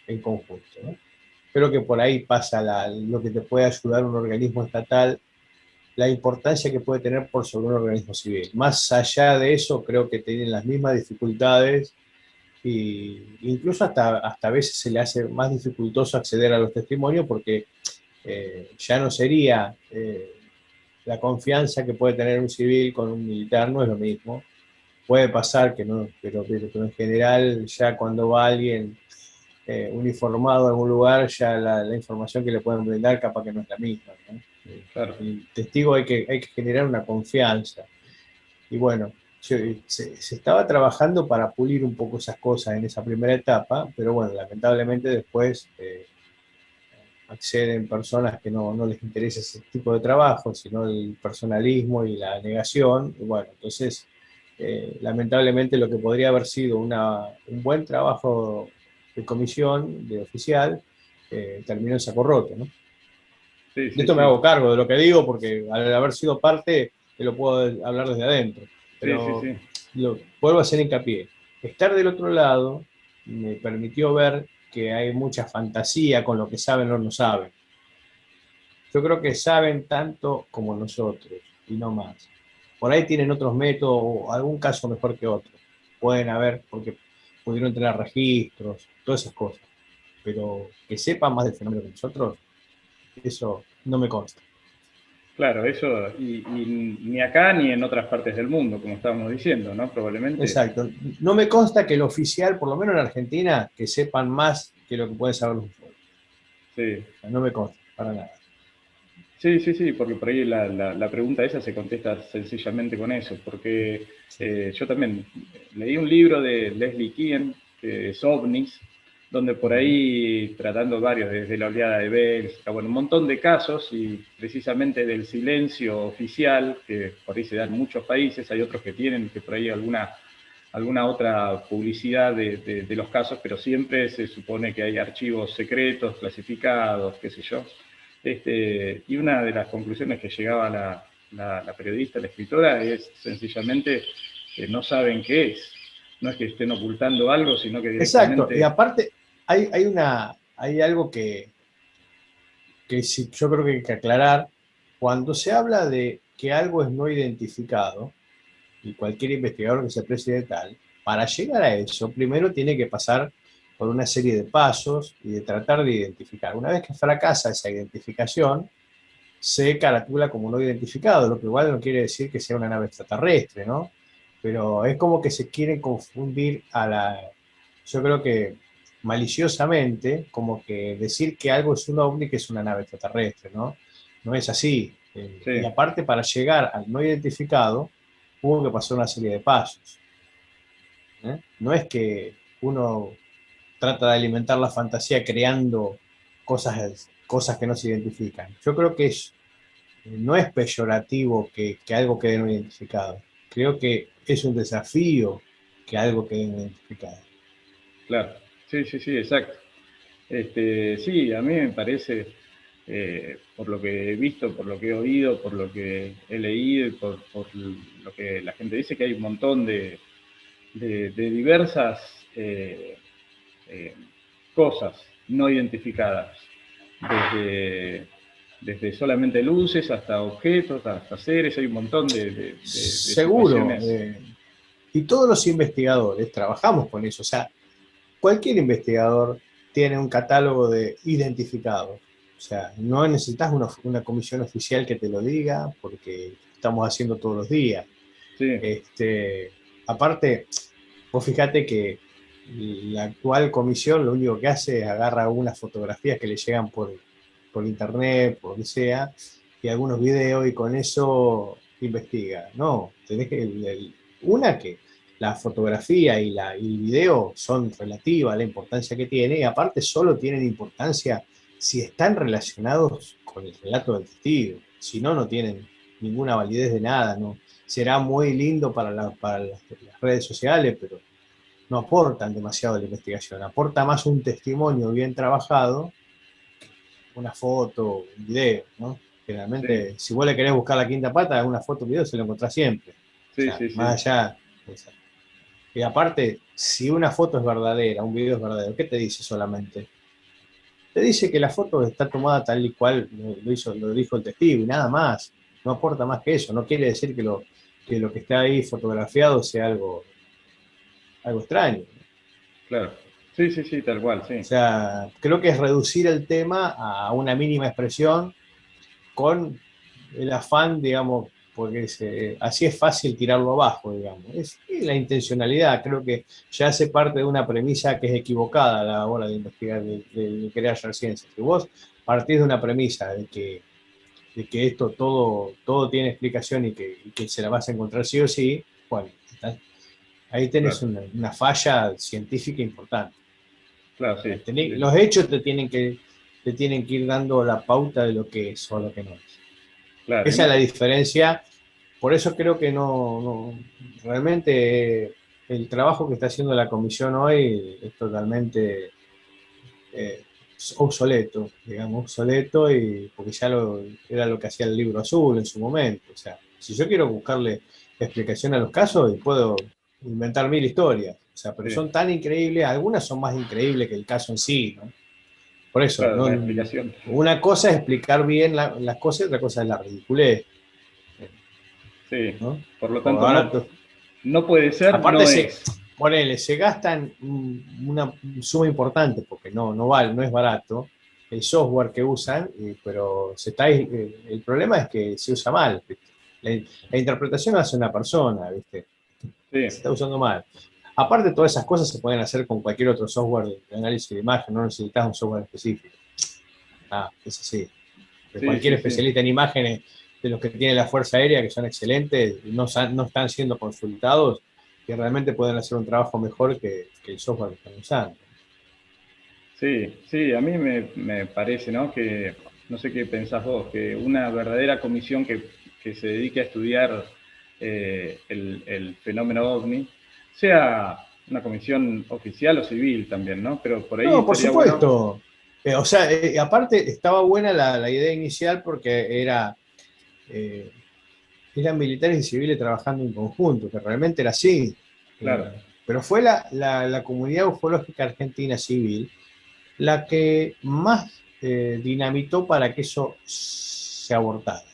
Speaker 2: en conjunto, ¿no? Creo que por ahí pasa lo que te puede ayudar un organismo estatal, la importancia que puede tener por sobre un organismo civil. Más allá de eso, creo que tienen las mismas dificultades y incluso hasta a veces se le hace más dificultoso acceder a los testimonios porque ya no sería la confianza que puede tener un civil con un militar, no es lo mismo. Puede pasar que no, pero en general ya cuando va alguien uniformado a algún lugar, ya la información que le pueden brindar capaz que no es la misma, ¿no?
Speaker 1: claro.
Speaker 2: El testigo hay que generar una confianza. Y bueno, se estaba trabajando para pulir un poco esas cosas en esa primera etapa, pero bueno, lamentablemente después acceden personas que no les interesa ese tipo de trabajo, sino el personalismo y la negación. Y bueno, entonces, lamentablemente lo que podría haber sido un buen trabajo de comisión, de oficial, terminó en saco roto, ¿no?
Speaker 1: Sí,
Speaker 2: De
Speaker 1: sí,
Speaker 2: esto me
Speaker 1: sí.
Speaker 2: hago cargo de lo que digo porque al haber sido parte, te lo puedo hablar desde adentro.
Speaker 1: Sí, sí,
Speaker 2: Pero
Speaker 1: sí.
Speaker 2: vuelvo a hacer hincapié. Estar del otro lado me permitió ver que hay mucha fantasía con lo que saben o no saben. Yo creo que saben tanto como nosotros y no más. Por ahí tienen otros métodos o algún caso mejor que otro. Pueden haber, porque pudieron tener registros, todas esas cosas. pero que sepan más del fenómeno que nosotros, eso no me consta.
Speaker 1: Claro, eso, y ni acá ni en otras partes del mundo, como estábamos diciendo, ¿no? Probablemente.
Speaker 2: Exacto. No me consta que el oficial, por lo menos en Argentina, que sepan más que lo que pueden saber los usuarios.
Speaker 1: Sí.
Speaker 2: O sea, no me consta, para nada.
Speaker 1: Sí, sí, sí, porque por ahí la pregunta esa se contesta sencillamente con eso, porque yo también leí un libro de Leslie Kean, que es OVNIs, donde por ahí, tratando varios, desde la oleada de Bélgica, bueno, un montón de casos, y precisamente del silencio oficial, que por ahí se da en muchos países, hay otros que tienen, que por ahí alguna otra publicidad de los casos, pero siempre se supone que hay archivos secretos, clasificados, qué sé yo. Y una de las conclusiones que llegaba la periodista, la escritora, es sencillamente que no saben qué es. No es que estén ocultando algo, sino que
Speaker 2: Exacto. Y
Speaker 1: directamente...
Speaker 2: aparte, hay algo que sí, yo creo que hay que aclarar. Cuando se habla de que algo es no identificado, y cualquier investigador que se precie de tal, para llegar a eso, primero tiene que pasar por una serie de pasos y de tratar de identificar. Una vez que fracasa esa identificación, se caratula como no identificado, lo que igual no quiere decir que sea una nave extraterrestre, ¿no? Pero es como que se quiere confundir yo creo que maliciosamente, como que decir que algo es un ovni que es una nave extraterrestre, ¿no? No es así. Y
Speaker 1: Sí,
Speaker 2: aparte, para llegar al no identificado, hubo que pasar una serie de pasos. ¿Eh? No es que uno trata de alimentar la fantasía creando cosas que no se identifican. Yo creo que no es peyorativo que algo quede no identificado. Creo que es un desafío que algo quede no identificado.
Speaker 1: claro. Sí, sí, sí, exacto. Sí, a mí me parece, por lo que he visto, por lo que he oído, por lo que he leído y por lo que la gente dice, que hay un montón de diversas eh, cosas no identificadas, desde, desde solamente luces hasta objetos, hasta seres, hay un montón de
Speaker 2: Seguro.
Speaker 1: situaciones.
Speaker 2: Y todos los investigadores trabajamos con eso. O sea, cualquier investigador tiene un catálogo de identificados. O sea, no necesitas una comisión oficial que te lo diga, porque estamos haciendo todos los días.
Speaker 1: Sí,
Speaker 2: Este, aparte, vos fíjate que la actual comisión lo único que hace es agarra algunas fotografías que le llegan por internet, por lo que sea, y algunos videos, y con eso investiga. No, tenés que, una que la fotografía y el video son relativas a la importancia que tiene, y aparte solo tienen importancia si están relacionados con el relato del testigo. Si no, no tienen ninguna validez de nada, ¿no? Será muy lindo para las redes sociales, pero no aportan demasiado a la investigación. Aporta más un testimonio bien trabajado, una foto, un video, ¿no?
Speaker 1: sí,
Speaker 2: Generalmente, si vos le querés buscar la quinta pata, una foto, un video, se lo encontrás siempre. O
Speaker 1: sí,
Speaker 2: sea,
Speaker 1: sí, sí,
Speaker 2: más allá. O sea, y aparte, si una foto es verdadera, un video es verdadero, ¿qué te dice solamente? Te dice que la foto está tomada tal y cual lo dijo el testigo y nada más. No aporta más que eso. No quiere decir que lo que está ahí fotografiado sea algo extraño.
Speaker 1: claro. Sí, sí, sí, tal cual,
Speaker 2: O
Speaker 1: sí.
Speaker 2: sea, creo que es reducir el tema a una mínima expresión con el afán, digamos, porque así es fácil tirarlo abajo, digamos. Y la intencionalidad, creo que ya hace parte de una premisa que es equivocada a la hora de investigar, de crear ciencia. Si vos partís de una premisa de que esto todo tiene explicación y que se la vas a encontrar sí o sí, bueno, ahí tenés
Speaker 1: Claro,
Speaker 2: una falla científica importante.
Speaker 1: claro, sí.
Speaker 2: Los hechos te tienen que ir dando la pauta de lo que es o lo que no es.
Speaker 1: Claro, y
Speaker 2: Esa
Speaker 1: no,
Speaker 2: es la diferencia. Por eso creo que no realmente el trabajo que está haciendo la comisión hoy es totalmente eh, obsoleto, digamos, obsoleto, y porque ya era lo que hacía el libro azul en su momento. O sea, si yo quiero buscarle explicación a los casos, y puedo inventar mil historias. O sea, pero
Speaker 1: sí,
Speaker 2: son tan increíbles, algunas son más increíbles que el caso en sí, ¿no? Por eso,
Speaker 1: claro,
Speaker 2: ¿no?
Speaker 1: la explicación.
Speaker 2: Una cosa es explicar bien las cosas y otra cosa es la ridiculez,
Speaker 1: Sí,
Speaker 2: ¿no?
Speaker 1: por lo
Speaker 2: O
Speaker 1: tanto,
Speaker 2: ahora,
Speaker 1: no puede ser,
Speaker 2: aparte,
Speaker 1: no es.
Speaker 2: ponele, se gastan una suma importante, porque no vale, no es barato, el software que usan, pero el problema es que se usa mal, ¿viste? La interpretación hace una persona, ¿viste?
Speaker 1: Sí,
Speaker 2: Se está usando mal. Aparte, todas esas cosas se pueden hacer con cualquier otro software de análisis de imagen, no necesitas un software específico. Ah, es así.
Speaker 1: sí,
Speaker 2: Cualquier
Speaker 1: sí, sí.
Speaker 2: especialista en imágenes de los que tiene la Fuerza Aérea, que son excelentes, no están siendo consultados, que realmente pueden hacer un trabajo mejor que el software que están usando.
Speaker 1: Sí, sí, a mí me parece, ¿no? Que, no sé qué pensás vos, que una verdadera comisión que se dedique a estudiar el fenómeno OVNI sea una comisión oficial o civil también, ¿no? Pero por ahí
Speaker 2: No, por
Speaker 1: estaría bueno,
Speaker 2: supuesto. O sea, aparte estaba buena la idea inicial porque eh, eran militares y civiles trabajando en conjunto, que realmente era así.
Speaker 1: claro,
Speaker 2: Pero fue la comunidad ufológica argentina civil la que más dinamitó para que eso se abortara.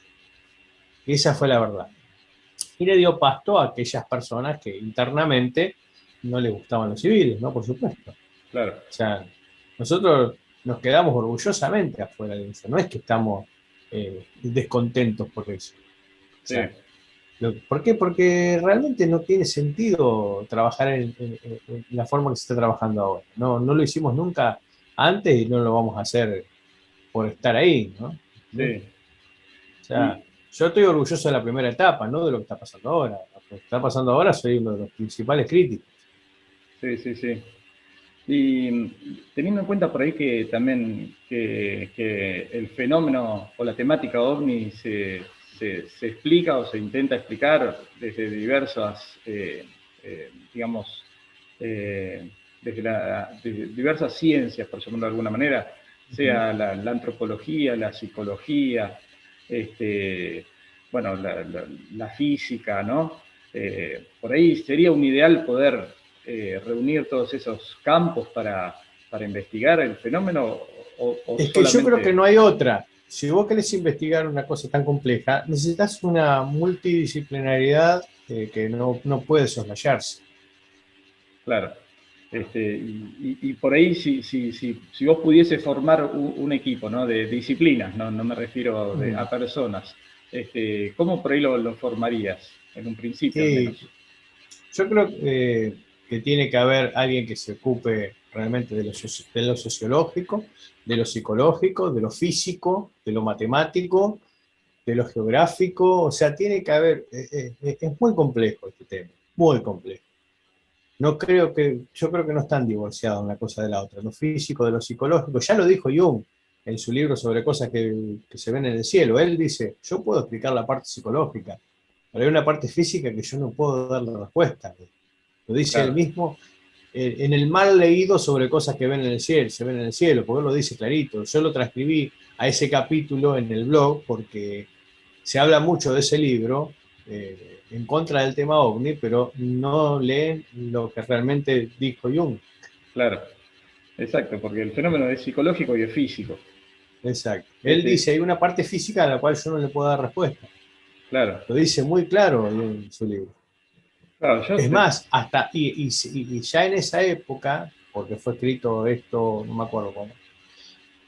Speaker 2: Y esa fue la verdad. Y le dio pasto a aquellas personas que internamente no les gustaban los civiles, ¿no? Por supuesto. O
Speaker 1: claro,
Speaker 2: sea, nosotros nos quedamos orgullosamente afuera de eso. No es que estamos descontentos por eso. O
Speaker 1: sí,
Speaker 2: sea, ¿por qué? Porque realmente no tiene sentido trabajar en la forma que se está trabajando ahora. No lo hicimos nunca antes y no lo vamos a hacer por estar ahí, ¿no? ¿No?
Speaker 1: sí.
Speaker 2: O sea,
Speaker 1: Y,
Speaker 2: yo estoy orgulloso de la primera etapa, no de lo que está pasando ahora. Lo que está pasando ahora soy uno de los principales críticos.
Speaker 1: sí, sí, sí. Y teniendo en cuenta por ahí que también que el fenómeno o la temática OVNI se explica o se intenta explicar desde diversas, digamos, eh, desde diversas ciencias, por llamarlo de alguna manera,
Speaker 2: Ujú.
Speaker 1: sea la antropología, la psicología, este, bueno, la física, ¿no? Por ahí sería un ideal poder reunir todos esos campos para investigar el fenómeno o
Speaker 2: Es que yo creo que
Speaker 1: solamente,
Speaker 2: no hay otra. Si vos querés investigar una cosa tan compleja, necesitas una multidisciplinaridad que no puede soslayarse.
Speaker 1: claro. Y por ahí, si vos pudieses formar un equipo, ¿no? De disciplinas, no me refiero
Speaker 2: Mm.
Speaker 1: a personas, ¿cómo por ahí lo formarías? En un principio, al
Speaker 2: Y
Speaker 1: menos.
Speaker 2: yo creo que tiene que haber alguien que se ocupe realmente de lo sociológico, de lo psicológico, de lo físico, de lo matemático, de lo geográfico. O sea, tiene que haber, es muy complejo este tema, muy complejo. Yo creo que no están divorciados una cosa de la otra, lo físico de lo psicológico. Ya lo dijo Jung en su libro sobre cosas que se ven en el cielo. Él dice, yo puedo explicar la parte psicológica, pero hay una parte física que yo no puedo dar la respuesta. Lo dice él
Speaker 1: Claro,
Speaker 2: mismo en el mal leído sobre cosas que ven en el cielo, se ven en el cielo, porque él lo dice clarito. Yo lo transcribí a ese capítulo en el blog porque se habla mucho de ese libro en contra del tema ovni, pero no leen lo que realmente dijo Jung.
Speaker 1: claro, exacto, porque el fenómeno es psicológico y es físico.
Speaker 2: Exacto. Él
Speaker 1: Este,
Speaker 2: dice, hay una parte física a la cual yo no le puedo dar respuesta.
Speaker 1: claro,
Speaker 2: Lo dice muy claro en su libro.
Speaker 1: claro,
Speaker 2: Es más, y ya en esa época, porque fue escrito esto, no me acuerdo cómo,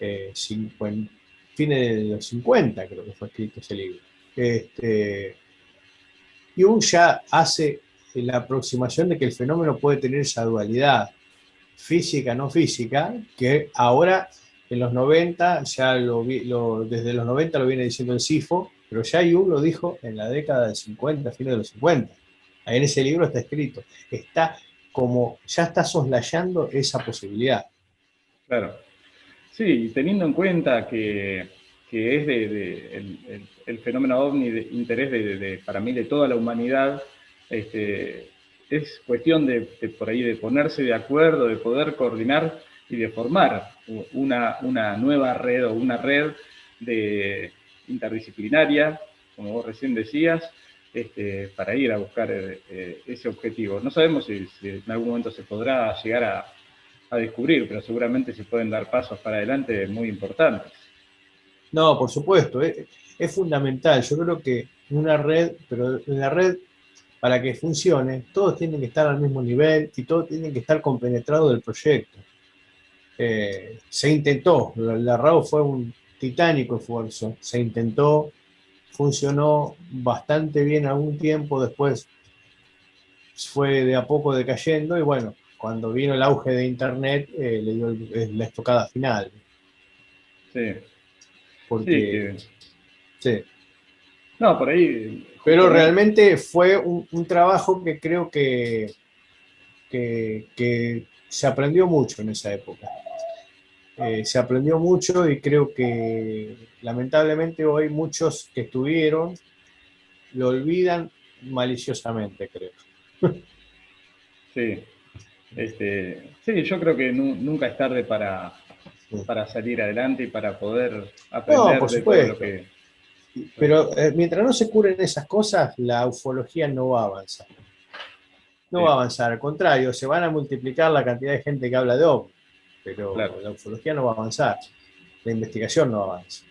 Speaker 2: en fines de los 50 creo que fue escrito ese libro. Este, Jung ya hace la aproximación de que el fenómeno puede tener esa dualidad física, no física, que ahora en los 90, desde los 90 lo viene diciendo el CIFO, pero ya Jung lo dijo en la década del 50, fines de los 50. Ahí en ese libro está escrito, ya está soslayando esa posibilidad.
Speaker 1: claro. Sí, teniendo en cuenta que es el fenómeno ovni de interés para mí de toda la humanidad, es cuestión por ahí de ponerse de acuerdo, de poder coordinar y de formar una nueva red o una red de interdisciplinaria, como vos recién decías, para ir a buscar ese objetivo. No sabemos si en algún momento se podrá llegar a descubrir, pero seguramente se pueden dar pasos para adelante muy importantes.
Speaker 2: No, por supuesto, es fundamental. Yo creo que una red, pero la red para que funcione, todos tienen que estar al mismo nivel y todos tienen que estar compenetrados del proyecto. Se intentó, la RAW fue un titánico esfuerzo, se intentó, funcionó bastante bien algún tiempo, después fue de a poco decayendo y bueno, cuando vino el auge de Internet le dio la estocada final,
Speaker 1: Sí, sí,
Speaker 2: porque
Speaker 1: que...
Speaker 2: sí.
Speaker 1: No, por ahí,
Speaker 2: Pero
Speaker 1: justamente,
Speaker 2: realmente fue un trabajo que creo que se aprendió mucho en esa época. Se aprendió mucho y creo que lamentablemente hoy muchos que estuvieron lo olvidan maliciosamente, creo.
Speaker 1: sí. Sí, yo creo que nunca es tarde para salir adelante y para poder
Speaker 2: No,
Speaker 1: aprender
Speaker 2: por
Speaker 1: de todo lo
Speaker 2: supuesto.
Speaker 1: que...
Speaker 2: Pero mientras no se curen esas cosas, la ufología no va a avanzar. No va a
Speaker 1: Sí,
Speaker 2: avanzar, al contrario, se van a multiplicar la cantidad de gente que habla de ovnis, pero
Speaker 1: claro.
Speaker 2: la ufología no va a avanzar, la investigación no avanza.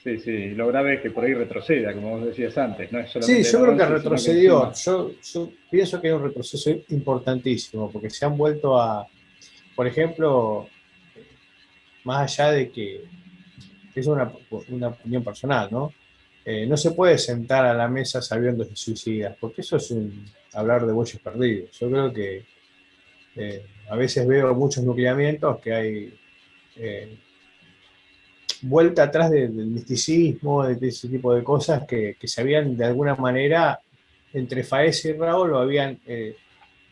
Speaker 1: Sí, sí. Y lo grave es que por ahí retroceda, como vos decías antes. No es
Speaker 2: Sí,
Speaker 1: solamente el
Speaker 2: yo creo que
Speaker 1: avance, sino que
Speaker 2: retrocedió.
Speaker 1: encima...
Speaker 2: Yo pienso que hay un retroceso importantísimo, porque se han vuelto a, por ejemplo, más allá de que es una opinión personal, ¿no? No se puede sentar a la mesa sabiendo que suicidas, porque eso es hablar de bueyes perdidos. Yo creo que a veces veo muchos nucleamientos que hay vuelta atrás del misticismo, de ese tipo de cosas que se habían de alguna manera, entre Faez y Raúl, lo habían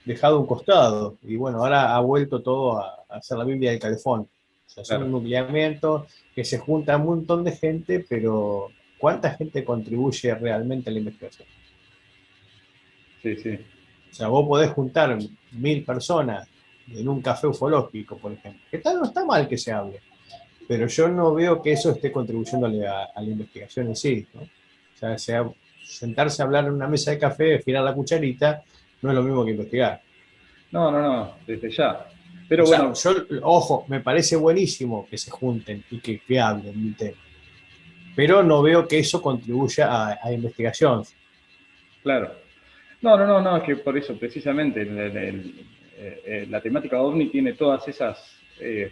Speaker 2: dejado a un costado. Y bueno, ahora ha vuelto todo a ser la Biblia del Calefón. O sea, son
Speaker 1: Claro,
Speaker 2: nucleamientos que se junta un montón de gente, pero ¿cuánta gente contribuye realmente a la investigación?
Speaker 1: sí, sí.
Speaker 2: O sea, vos podés juntar 1000 personas en un café ufológico, por ejemplo. Que tal no está mal que se hable, pero yo no veo que eso esté contribuyendo a la investigación en sí, ¿no? O sea, sentarse a hablar en una mesa de café, girar la cucharita, no es lo mismo que investigar.
Speaker 1: No, no, no, desde ya.
Speaker 2: O
Speaker 1: Pero
Speaker 2: sea,
Speaker 1: bueno,
Speaker 2: ojo, me parece buenísimo que se junten y que hablen del tema, pero no veo que eso contribuya a investigación.
Speaker 1: claro. No, no, no, no, es que por eso precisamente la temática OVNI tiene todas esas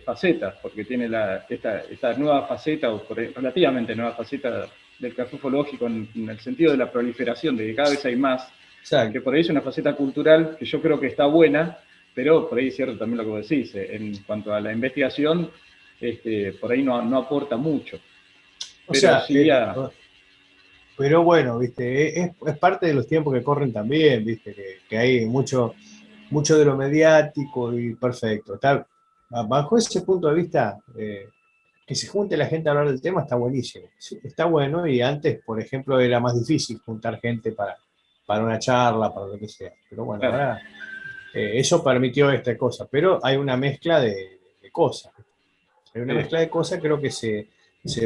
Speaker 1: facetas, porque tiene esta nueva faceta, o relativamente nueva faceta del café ufológico en el sentido de la proliferación, de que cada vez hay más,
Speaker 2: Exacto.
Speaker 1: que por ahí es una faceta cultural que yo creo que está buena, pero por ahí es cierto también lo que vos decís, en cuanto a la investigación, por ahí no aporta mucho,
Speaker 2: O
Speaker 1: pero
Speaker 2: sea,
Speaker 1: sí a...
Speaker 2: pero bueno, viste, es parte de los tiempos que corren también, viste, que hay mucho de lo mediático y perfecto. Bajo ese punto de vista, que se junte la gente a hablar del tema está buenísimo. Sí, está bueno y antes, por ejemplo, era más difícil juntar gente para una charla, para lo que sea. Pero bueno,
Speaker 1: Claro,
Speaker 2: ahora eso permitió esta cosa, pero hay una mezcla de cosas. Hay una
Speaker 1: sí,
Speaker 2: mezcla de cosas, creo que se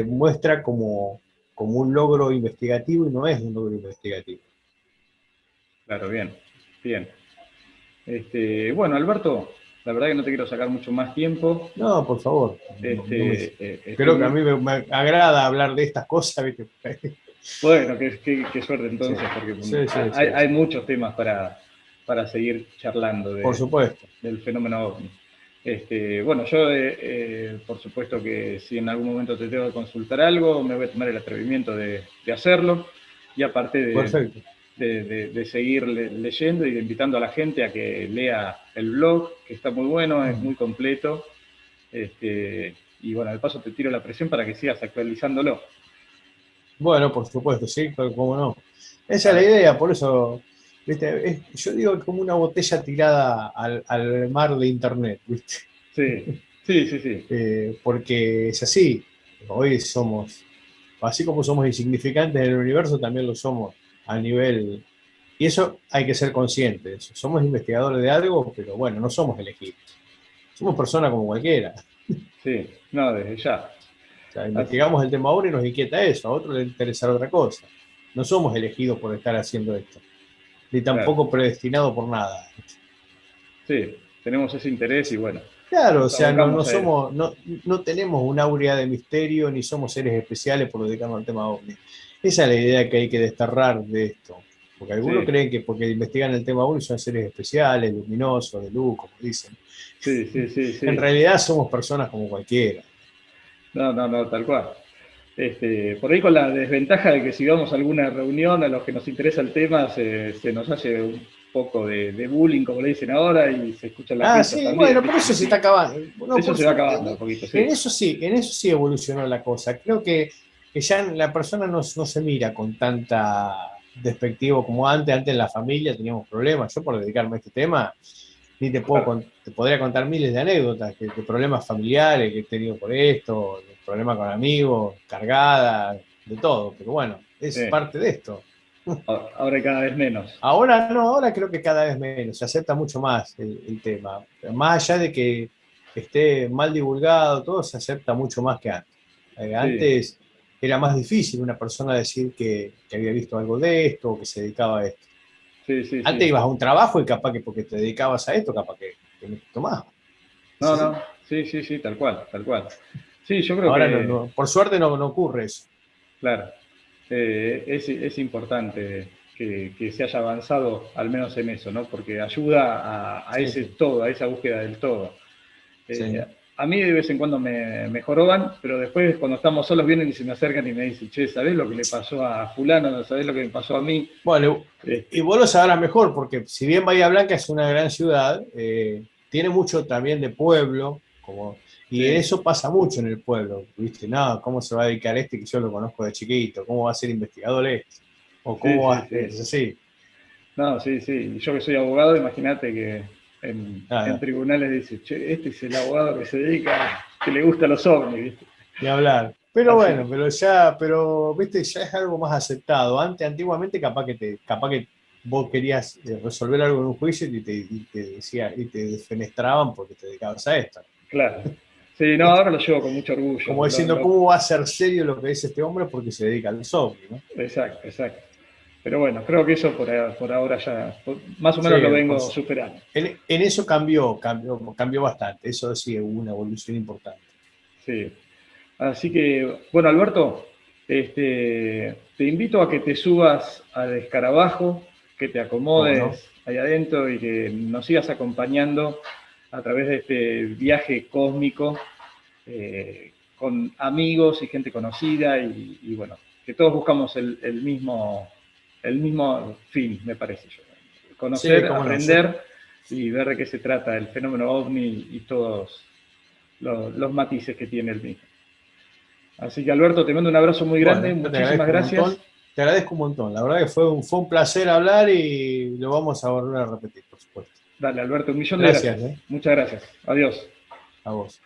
Speaker 2: muestra como un logro investigativo y no es un logro investigativo.
Speaker 1: claro, bien, bien. Bueno, Alberto, la verdad que no te quiero sacar mucho más tiempo.
Speaker 2: No, por favor.
Speaker 1: Estoy
Speaker 2: Creo que a
Speaker 1: muy...
Speaker 2: mí me agrada hablar de estas cosas, ¿viste?
Speaker 1: Bueno, qué suerte
Speaker 2: Sí,
Speaker 1: entonces, porque
Speaker 2: sí, sí, sí,
Speaker 1: hay
Speaker 2: sí.
Speaker 1: muchos temas para seguir charlando
Speaker 2: Por supuesto.
Speaker 1: del fenómeno OVNI. Bueno, yo, por supuesto que si en algún momento te tengo que consultar algo, me voy a tomar el atrevimiento de hacerlo. Y aparte
Speaker 2: Perfecto.
Speaker 1: de seguir leyendo y de invitando a la gente a que lea el blog, que está muy bueno, es muy completo. Y bueno, de paso te tiro la presión para que sigas actualizándolo.
Speaker 2: Bueno, por supuesto, sí, pero cómo no. Esa es la
Speaker 1: Dale.
Speaker 2: idea, por eso, ¿viste? Yo digo que es como una botella tirada al mar de Internet, ¿viste?
Speaker 1: Sí, sí, sí, sí.
Speaker 2: Porque es así. Hoy somos, así como somos insignificantes en el universo, también lo somos a nivel. Y eso hay que ser conscientes. Somos investigadores de algo, pero bueno, no somos elegidos. Somos personas como cualquiera.
Speaker 1: Sí, no, desde ya.
Speaker 2: O sea,
Speaker 1: Así-
Speaker 2: investigamos el tema ahora y nos inquieta eso, a otro le interesa otra cosa. No somos elegidos por estar haciendo esto, ni
Speaker 1: claro,
Speaker 2: tampoco predestinados por nada.
Speaker 1: sí, tenemos ese interés y bueno,
Speaker 2: Claro, o
Speaker 1: nos
Speaker 2: sea, no, no
Speaker 1: abocamos a él.
Speaker 2: somos, no tenemos un áurea de misterio, ni somos seres especiales por dedicarnos al tema ovni. Esa es la idea que hay que desterrar de esto. Porque algunos
Speaker 1: Sí,
Speaker 2: creen que porque investigan el tema uno son seres especiales, luminosos, de luz, como dicen.
Speaker 1: sí, sí, sí,
Speaker 2: En
Speaker 1: sí.
Speaker 2: realidad somos personas como cualquiera.
Speaker 1: No, no, no, tal cual. Por ahí con la desventaja de que si vamos a alguna reunión a los que nos interesa el tema, se nos hace un poco de bullying, como le dicen ahora, y se escuchan las
Speaker 2: Ah,
Speaker 1: risas
Speaker 2: sí,
Speaker 1: también,
Speaker 2: bueno, pero
Speaker 1: ¿viste?
Speaker 2: eso se está acabando. No,
Speaker 1: Eso
Speaker 2: por
Speaker 1: se va
Speaker 2: suerte,
Speaker 1: acabando un poquito, sí.
Speaker 2: en eso sí evolucionó la cosa. Creo que ya la persona no se mira con tanta despectivo como antes. Antes en la familia teníamos problemas. Yo por dedicarme a este tema, ni te puedo,
Speaker 1: Claro,
Speaker 2: te podría contar miles de anécdotas de problemas familiares que he tenido por esto, de problemas con amigos, cargadas, de todo. Pero bueno, es
Speaker 1: sí.
Speaker 2: parte de esto.
Speaker 1: Ahora hay cada vez menos.
Speaker 2: Ahora no, ahora creo que cada vez menos, se acepta mucho más el tema. Más allá de que esté mal divulgado, todo se acepta mucho más que antes.
Speaker 1: Sí,
Speaker 2: Antes era más difícil una persona decir que había visto algo de esto o que se dedicaba a esto.
Speaker 1: sí, sí,
Speaker 2: Antes
Speaker 1: sí.
Speaker 2: ibas a un trabajo y capaz que porque te dedicabas a esto, capaz que no te tomabas. ¿Es
Speaker 1: No,
Speaker 2: así?
Speaker 1: no, sí, sí, sí, tal cual, tal cual. Sí, yo creo
Speaker 2: Ahora
Speaker 1: que,
Speaker 2: por suerte no ocurre eso.
Speaker 1: claro, es importante que se haya avanzado al menos en eso, ¿no? Porque ayuda a
Speaker 2: Sí,
Speaker 1: ese
Speaker 2: sí,
Speaker 1: todo, a esa búsqueda del todo. Eh,
Speaker 2: sí.
Speaker 1: a mí de vez en cuando me joroban, pero después cuando estamos solos vienen y se me acercan y me dicen, che, ¿sabés lo que le pasó a fulano? ¿Sabés lo que me pasó a mí?
Speaker 2: Bueno, y
Speaker 1: Este,
Speaker 2: vos lo sabrás mejor, porque si bien Bahía Blanca es una gran ciudad, tiene mucho también de pueblo, como, y
Speaker 1: sí,
Speaker 2: eso pasa mucho en el pueblo, ¿viste? No, ¿cómo se va a dedicar este que yo lo conozco de chiquito? ¿Cómo va a ser investigador este? O
Speaker 1: sí,
Speaker 2: cómo
Speaker 1: sí,
Speaker 2: va,
Speaker 1: sí.
Speaker 2: es así.
Speaker 1: No, sí, sí. Y yo que soy abogado, imagínate que en
Speaker 2: Nada,
Speaker 1: tribunales dice, che, este es el abogado que se dedica, que le gusta los ovnis, ¿viste?
Speaker 2: ni hablar. Pero
Speaker 1: Así
Speaker 2: bueno,
Speaker 1: que,
Speaker 2: viste, ya es algo más aceptado. Antiguamente capaz que vos querías resolver algo en un juicio y te decía, y te defenestraban porque te dedicabas a esto.
Speaker 1: claro. Sí, no, ahora lo llevo con mucho orgullo.
Speaker 2: Como diciendo, ¿cómo va a ser serio lo que dice este hombre? Porque se dedica al software, ¿no?
Speaker 1: Exacto, exacto. Pero bueno, creo que eso por ahora ya, más o
Speaker 2: Sí,
Speaker 1: menos lo vengo superando.
Speaker 2: en eso cambió bastante. Eso sí, hubo una evolución importante.
Speaker 1: Sí. Así que, bueno, Alberto, te invito a que te subas al escarabajo, que te
Speaker 2: ¿Cómo no?
Speaker 1: acomodes ahí adentro y que nos sigas acompañando a través de este viaje cósmico con amigos y gente conocida y bueno, que todos buscamos el mismo fin, me parece yo.
Speaker 2: Sí,
Speaker 1: Conocer,
Speaker 2: cómo no.
Speaker 1: aprender y ver de qué se trata el fenómeno ovni y todos los matices que tiene el mismo. Así que Alberto, te mando un abrazo muy grande,
Speaker 2: Bueno, yo te
Speaker 1: muchísimas
Speaker 2: agradezco un montón.
Speaker 1: gracias.
Speaker 2: Te agradezco un montón. La verdad que fue un placer hablar y lo vamos a volver a repetir, por supuesto.
Speaker 1: Dale, Alberto, un millón de
Speaker 2: Gracias,
Speaker 1: gracias. Muchas gracias. Adiós.
Speaker 2: a vos.